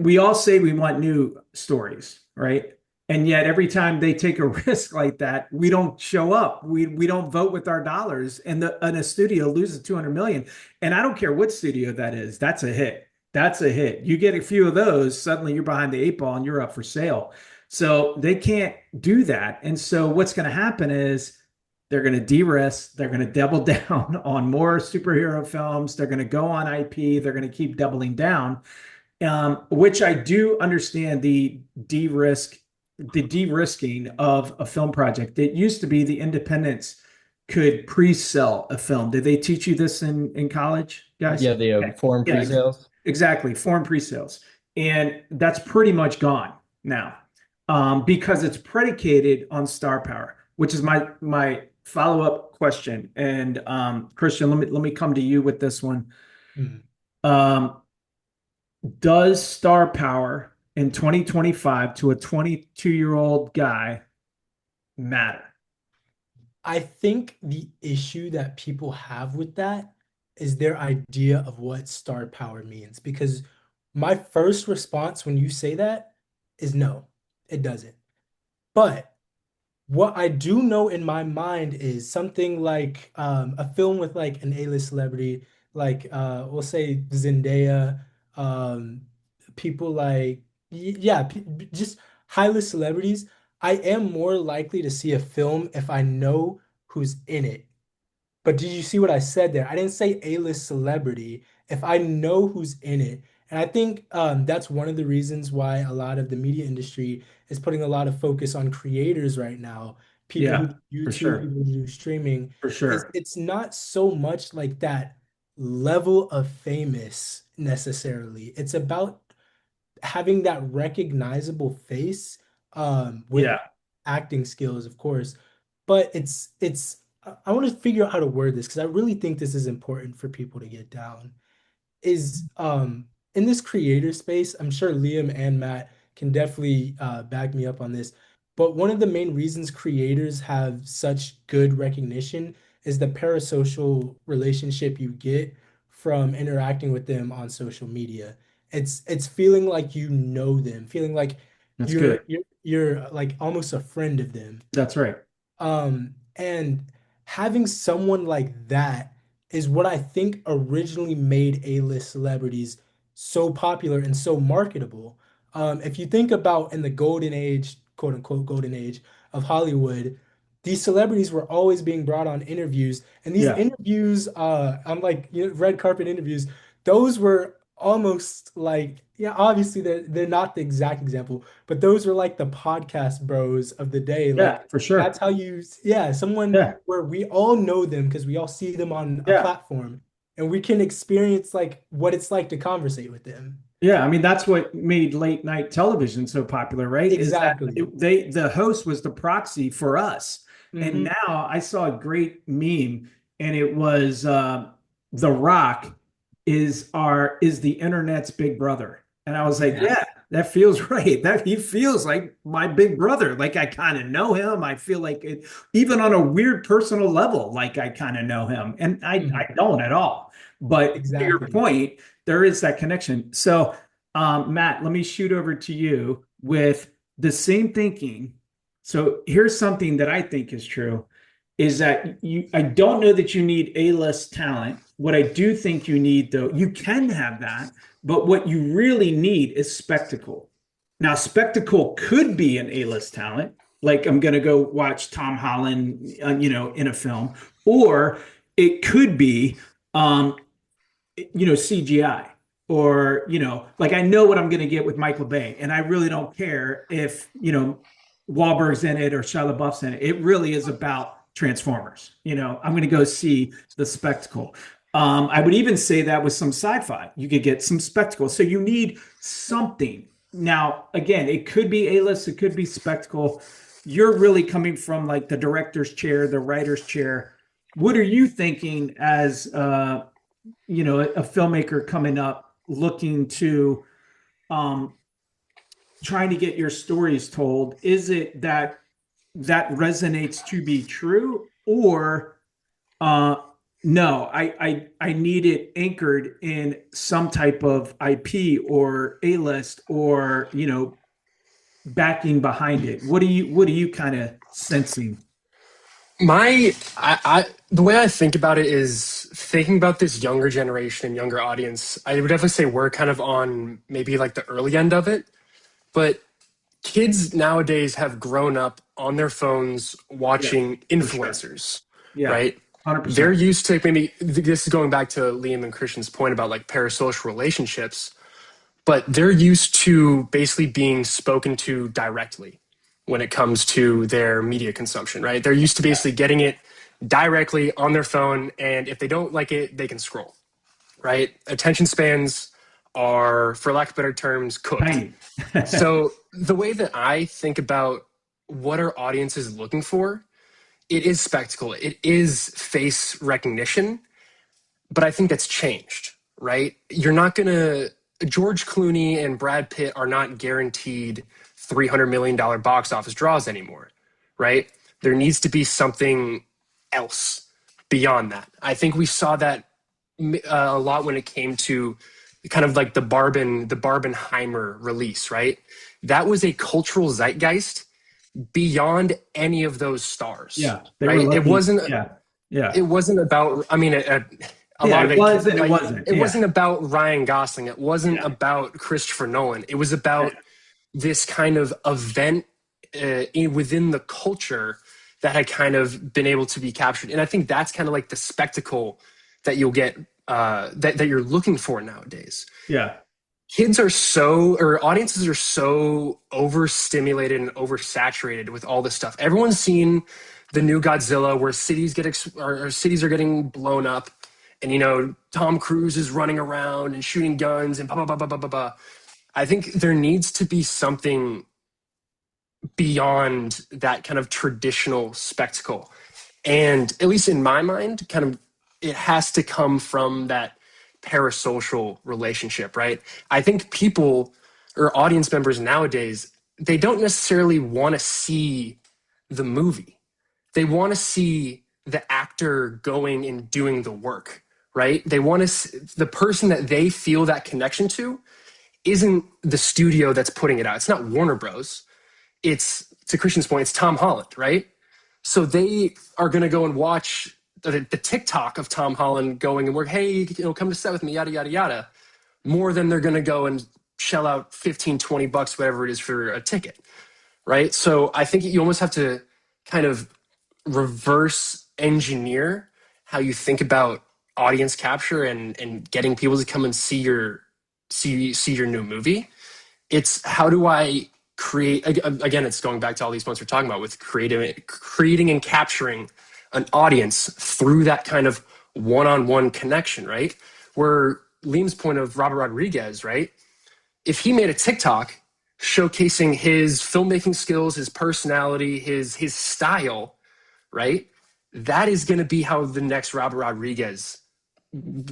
we all say we want new stories, right? And yet every time they take a risk like that, we don't show up. We don't vote with our dollars, and a studio loses 200 million. And I don't care what studio that is. That's a hit. That's a hit. You get a few of those, suddenly you're behind the eight ball and you're up for sale. So they can't do that. And so what's going to happen is they're going to de-risk, they're going to double down on more superhero films, they're going to go on IP, they're going to keep doubling down. Which I do understand the de-risking of a film project. It used to be the independents could pre-sell a film. Did they teach you this in college, guys? Yeah, the Okay. foreign Yeah, pre-sales. exactly. Foreign pre-sales. And that's pretty much gone now, because it's predicated on star power, which is my follow-up question. And Christian, let me come to you with this one. Mhm. Does star power in 2025 to a 22-year-old guy matter? I think the issue that people have with that is their idea of what star power means. Because my first response when you say that is no, it doesn't. But what I do know in my mind is something like a film with like an A-list celebrity, like we'll say Zendaya, um, people like yeah, just high-list celebrities. I am more likely to see a film if I know who's in it. But did you see what I said there? I didn't say A-list celebrity. If I know who's in it, and I think that's one of the reasons why a lot of the media industry is putting a lot of focus on creators right now, people who Yeah, do for YouTube, sure. people who do streaming, For is sure. it's not so much like that level of famous necessarily. It's about having that recognizable face with Yeah. acting skills, of course. But I want to figure out how to word this because I really think this is important for people to get down is in this creator space, I'm sure Liam and Matt can definitely back me up on this. But one of the main reasons creators have such good recognition is the parasocial relationship you get from interacting with them on social media. It's feeling like you know them, feeling like That's good. you're like almost a friend of them. That's right. And having someone like that is what I think originally made A-list celebrities so popular and so marketable. If you think about in the golden age, quote unquote, golden age of Hollywood, these celebrities were always being brought on interviews, and these Yeah. interviews, unlike red carpet interviews, those were almost like, yeah, obviously they're not the exact example, but those were like the podcast bros of the day. Yeah, Like for that's sure. how yeah, someone Yeah. where we all know them because we all see them on a Yeah. platform and we can experience like what it's like to conversate with them. Yeah, I mean that's what made late night television so popular, right? Is that Exactly. the host was the proxy for us. And Hmm. now I saw a great meme, and it was The Rock is the internet's big brother. And I was like, Yeah. yeah, that feels right. That he feels like my big brother. Like I kind of know him. I feel like it, even on a weird personal level, like I kind of know him. And I Mhm. don't at all. But to your Exactly. point, there is that connection. So, Matt, let me shoot over to you with the same thinking. So here's something that I think is true is that I don't know that you need A-list talent. What I do think you need, though, you can have that, but what you really need is spectacle. Now, spectacle could be an A-list talent, like I'm going to go watch Tom Holland, in a film, or it could be, CGI, or, like, I know what I'm going to get with Michael Bay, and I really don't care if, Wahlberg's in it or Shia LaBeouf's in it. It really is about Transformers. I'm going to go see the spectacle. I would even say that with some sci-fi, you could get some spectacle. So you need something. Now, again, it could be A-list, it could be spectacle. You're really coming from like the director's chair, the writer's chair. What are you thinking as a filmmaker coming up looking to trying to get your stories told? Is it that resonates to be true, or no, I need it anchored in some type of IP or A-list, or backing behind it? What are you kind of sensing? The way I think about it is thinking about this younger generation and younger audience. I would definitely say we're kind of on maybe like the early end of it, but kids nowadays have grown up on their phones watching influencers, Yeah, right? 100%. They're used to, maybe this is going back to Liam and Christian's point about like parasocial relationships, but they're used to basically being spoken to directly when it comes to their media consumption, right? They're used to basically getting it directly on their phone, and if they don't like it, they can scroll, right? Attention spans are, for lack of better terms, cooked. Tiny. So the way that I think about what our audience is looking for, it is spectacle, it is face recognition, but I think that's changed, right? You're not gonna, George Clooney and Brad Pitt are not guaranteed $300 million box office draws anymore, right? There needs to be something else beyond that. I think we saw that a lot when it came to kind of like the Barbenheimer release, right? That was a cultural zeitgeist beyond any of those stars. Yeah, right. It wasn't. Yeah. It wasn't about. I mean, a lot of it wasn't. It wasn't. It wasn't about Ryan Gosling. It wasn't about Christopher Nolan. It was about this kind of event within the culture that had kind of been able to be captured. And I think that's kind of like the spectacle that you'll get, that you're looking for nowadays. Yeah. Kids are or audiences are so overstimulated and oversaturated with all this stuff. Everyone's seen the new Godzilla, where cities cities are getting blown up, and Tom Cruise is running around and shooting guns and blah blah blah blah blah blah. I think there needs to be something beyond that kind of traditional spectacle, and at least in my mind, kind of it has to come from that parasocial relationship, right? I think people or audience members nowadays, they don't necessarily want to see the movie. They want to see the actor going and doing the work, right? They want to, the person that they feel that connection to isn't the studio that's putting it out. It's not Warner Bros. It's, to Christian's point, it's Tom Holland, right? So they are going to go and watch the TikTok of Tom Holland going and work, hey, come to set with me, yada, yada, yada, more than they're going to go and shell out $15-20, whatever it is, for a ticket, right? So I think you almost have to kind of reverse engineer how you think about audience capture and getting people to come and see your new movie. It's how do I create, again, it's going back to all these points we're talking about with creating and capturing an audience through that kind of one-on-one connection, right? Where Liam's point of Robert Rodriguez, right? If he made a TikTok showcasing his filmmaking skills, his personality, his style, right? That is going to be how the next Robert Rodriguez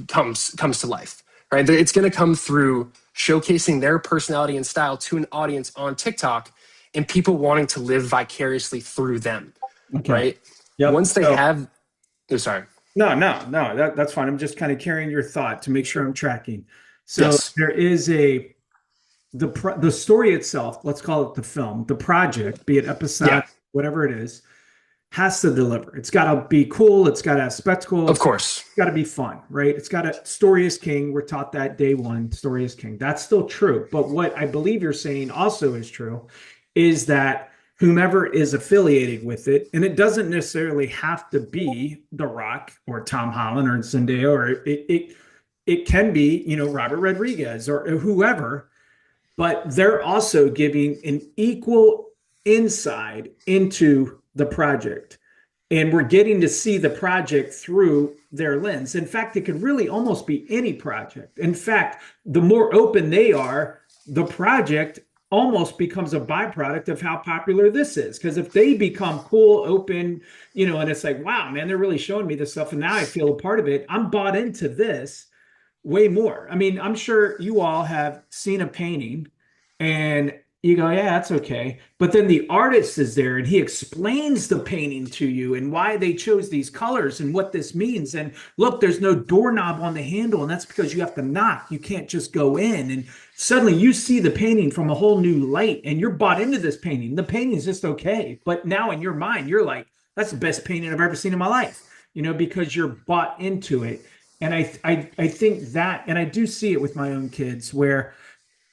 comes to life, right? It's going to come through showcasing their personality and style to an audience on TikTok, and people wanting to live vicariously through them, right? Yep. Once they have, sorry. No, that's fine. I'm just kind of carrying your thought to make sure I'm tracking. So there is the story itself, let's call it the film, the project, be it episode, whatever it is, has to deliver. It's got to be cool. It's got to have spectacle. Of course. It's got to be fun, right? It's got to, story is king. We're taught that day one, story is king. That's still true. But what I believe you're saying also is true is that whomever is affiliated with it. And it doesn't necessarily have to be The Rock or Tom Holland or Zendaya, or it can be, Robert Rodriguez or whoever, but they're also giving an equal insight into the project. And we're getting to see the project through their lens. In fact, it could really almost be any project. In fact, the more open they are, the project almost becomes a byproduct of how popular this is. Because if they become cool, open, and it's like, wow, man, they're really showing me this stuff. And now I feel a part of it. I'm bought into this way more. I mean, I'm sure you all have seen a painting and you go, yeah, that's okay. But then the artist is there and he explains the painting to you and why they chose these colors and what this means. And look, there's no doorknob on the handle, and that's because you have to knock. You can't just go in. And suddenly you see the painting from a whole new light and you're bought into this painting. The painting is just okay. But now in your mind, you're like, that's the best painting I've ever seen in my life, because you're bought into it. And I think that, and I do see it with my own kids where,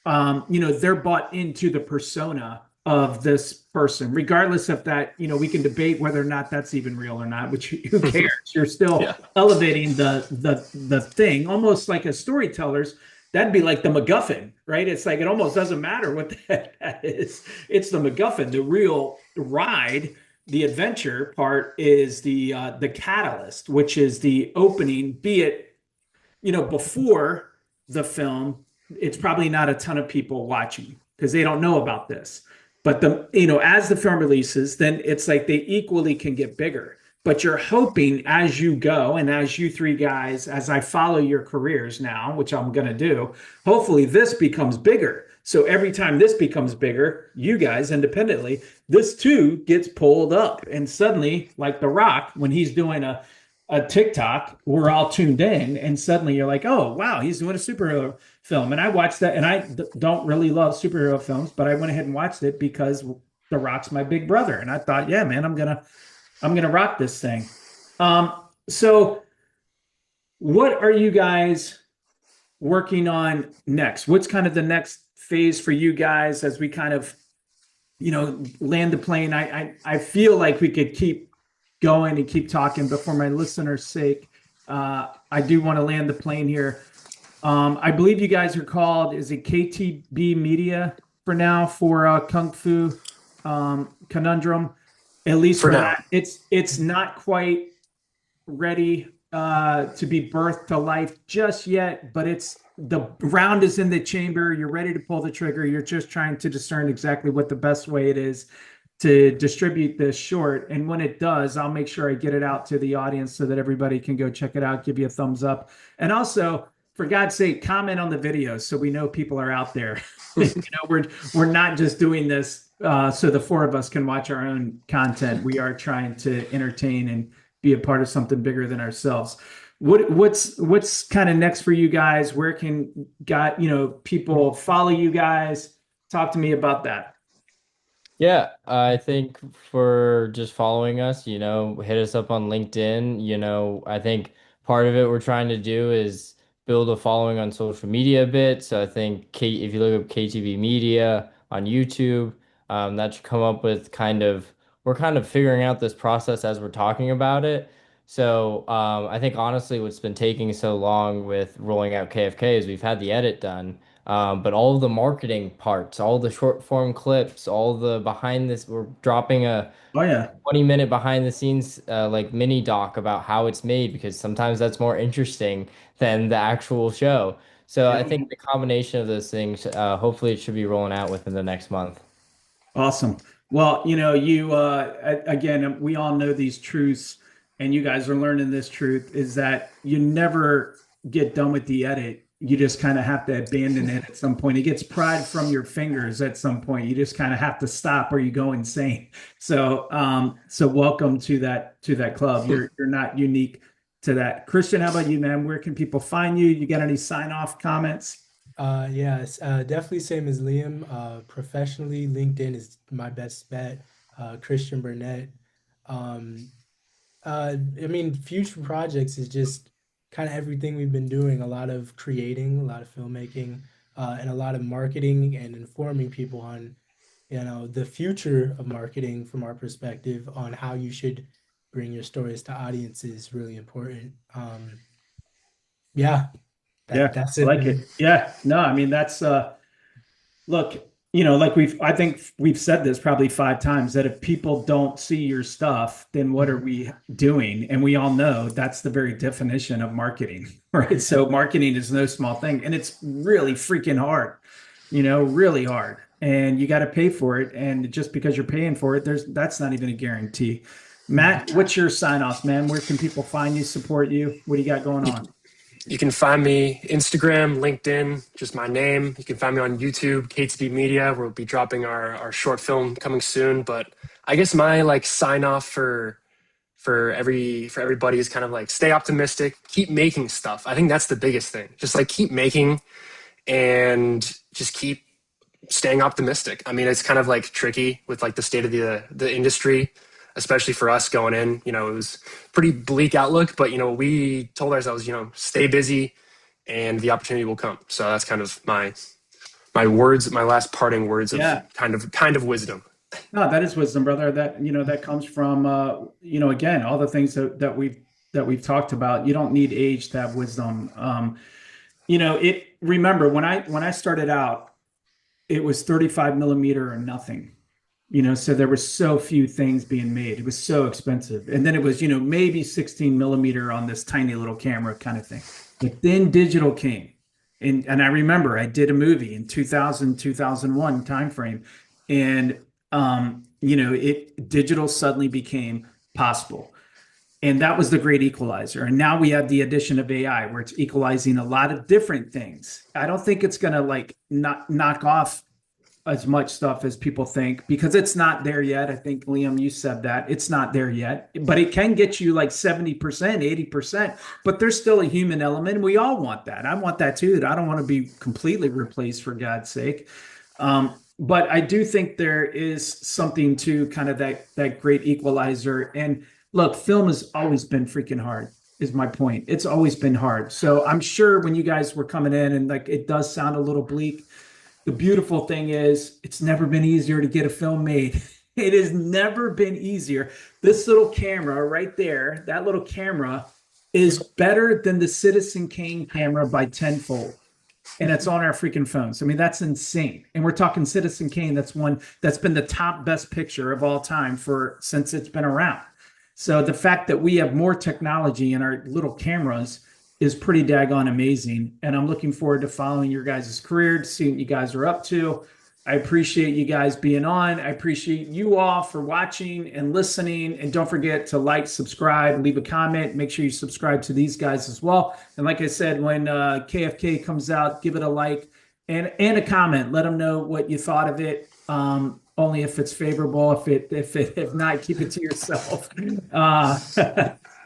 they're bought into the persona of this person, regardless of that, we can debate whether or not that's even real or not, which who cares? You're still Yeah. elevating the thing, almost like a storytellers. That'd be like the MacGuffin, right? It's like, it almost doesn't matter what that is. It's the MacGuffin. The real ride, the adventure part is the catalyst, which is the opening, be it, before the film, it's probably not a ton of people watching because they don't know about this. But as the film releases, then it's like they equally can get bigger. But you're hoping as you go, and as you three guys, as I follow your careers now, which I'm going to do, hopefully this becomes bigger. So every time this becomes bigger, you guys independently, this too gets pulled up. And suddenly, like The Rock, when he's doing a TikTok, we're all tuned in, and suddenly you're like, oh, wow, he's doing a superhero film. And I watched that, and I don't really love superhero films, but I went ahead and watched it because The Rock's my big brother. And I thought, yeah, man, I'm gonna rock this thing. So what are you guys working on next? What's kind of the next phase for you guys as we kind of, land the plane? I feel like we could keep going and keep talking, but for my listeners' sake, I do want to land the plane here. I believe you guys are called, is it KTB Media for now, for Kung Fu Conundrum? At least For for now. that, it's not quite ready to be birthed to life just yet, but the round is in the chamber. You're ready to pull the trigger. You're just trying to discern exactly what the best way it is to distribute this short. And when it does, I'll make sure I get it out to the audience so that everybody can go check it out, give you a thumbs up. And also, for God's sake, comment on the videos so we know people are out there. We're not just doing this so the four of us can watch our own content. We are trying to entertain and be a part of something bigger than ourselves. What's kind of next for you guys? Where can people follow you guys? Talk to me about that. Yeah, I think for just following us, hit us up on LinkedIn. I think part of it we're trying to do is build a following on social media a bit. So I think if you look up KTB Media on YouTube, that should come up with we're kind of figuring out this process as we're talking about it. So I think honestly, what's been taking so long with rolling out KFK is we've had the edit done. But all of the marketing parts, all the short form clips, all the behind this, we're dropping a Oh yeah. 20-minute behind the scenes like mini doc about how it's made because sometimes that's more interesting than the actual show. So I Yeah. think the combination of those things, hopefully it should be rolling out within the next month. Awesome. Well, again, we all know these truths, and you guys are learning this truth is that you never get done with the edit. You just kind of have to abandon it at some point. It gets pried from your fingers at some point. You just kind of have to stop or you go insane. So welcome to that club. You're not unique to that. Christian, how about you, man? Where can people find you? You got any sign off comments? Yes, definitely same as Liam. Professionally, LinkedIn is my best bet. Christian Burnett. Um, I mean, future projects is just kind of everything we've been doing. A lot of creating, a lot of filmmaking, and a lot of marketing and informing people on the future of marketing from our perspective on how you should bring your stories to audiences is really important. Yeah, Yeah, that's I it for like me. it. Yeah, no, I mean that's look, like I think we've said this probably 5 times that if people don't see your stuff, then what are we doing? And we all know that's the very definition of marketing, right? So marketing is no small thing, and it's really freaking hard, really hard. And you got to pay for it. And just because you're paying for it, that's not even a guarantee. Matt, what's your sign offs, man? Where can people find you, support you? What do you got going You, on? you can find me Instagram, LinkedIn, just my name. You can find me on YouTube, KTB Media. We'll be dropping our short film coming soon. But I guess my like sign off for everybody is kind of like stay optimistic, keep making stuff. I think that's the biggest thing. Just like keep making and just keep staying optimistic. I mean, it's kind of like tricky with like the state of the industry, especially for us going in. It was pretty bleak outlook, but we told ourselves, stay busy, and the opportunity will come. So that's kind of my words, my last parting words of Yeah. kind of wisdom. No, that is wisdom, brother. That comes from again, all the things that we've talked about. You don't need age to have wisdom. Remember when I started out, it was 35 millimeter or nothing. So there were so few things being made. It was so expensive. And then it was, maybe 16 millimeter on this tiny little camera kind of thing. But then digital came. And I remember I did a movie in 2000, 2001 timeframe. And digital suddenly became possible. And that was the great equalizer. And now we have the addition of AI where it's equalizing a lot of different things. I don't think it's gonna like not knock off as much stuff as people think because it's not there yet. I think Liam, you said that it's not there yet, but it can get you like 70%, 80%, but there's still a human element. We all want that. I want that too. I don't want to be completely replaced for God's sake. But I do think there is something to kind of that great equalizer. And look, film has always been freaking hard, is my point. It's always been hard. So I'm sure when you guys were coming in and like it does sound a little bleak, the beautiful thing is it's never been easier to get a film made. It has never been easier. This little camera right there, that little camera is better than the Citizen Kane camera by tenfold. And it's on our freaking phones. I mean, that's insane. And we're talking Citizen Kane. That's one that's been the top best picture of all time since it's been around. So the fact that we have more technology in our little cameras is pretty daggone amazing. And I'm looking forward to following your guys' career, to see what you guys are up to. I appreciate you guys being on. I appreciate you all for watching and listening. And don't forget to like, subscribe, leave a comment. Make sure you subscribe to these guys as well. And like I said, when KFK comes out, give it a like and a comment. Let them know what you thought of it. Only if it's favorable. If not, keep it to yourself.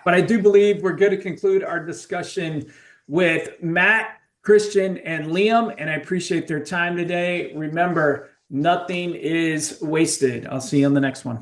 But I do believe we're going to conclude our discussion with Matt, Christian, and Liam, and I appreciate their time today. Remember, nothing is wasted. I'll see you on the next one.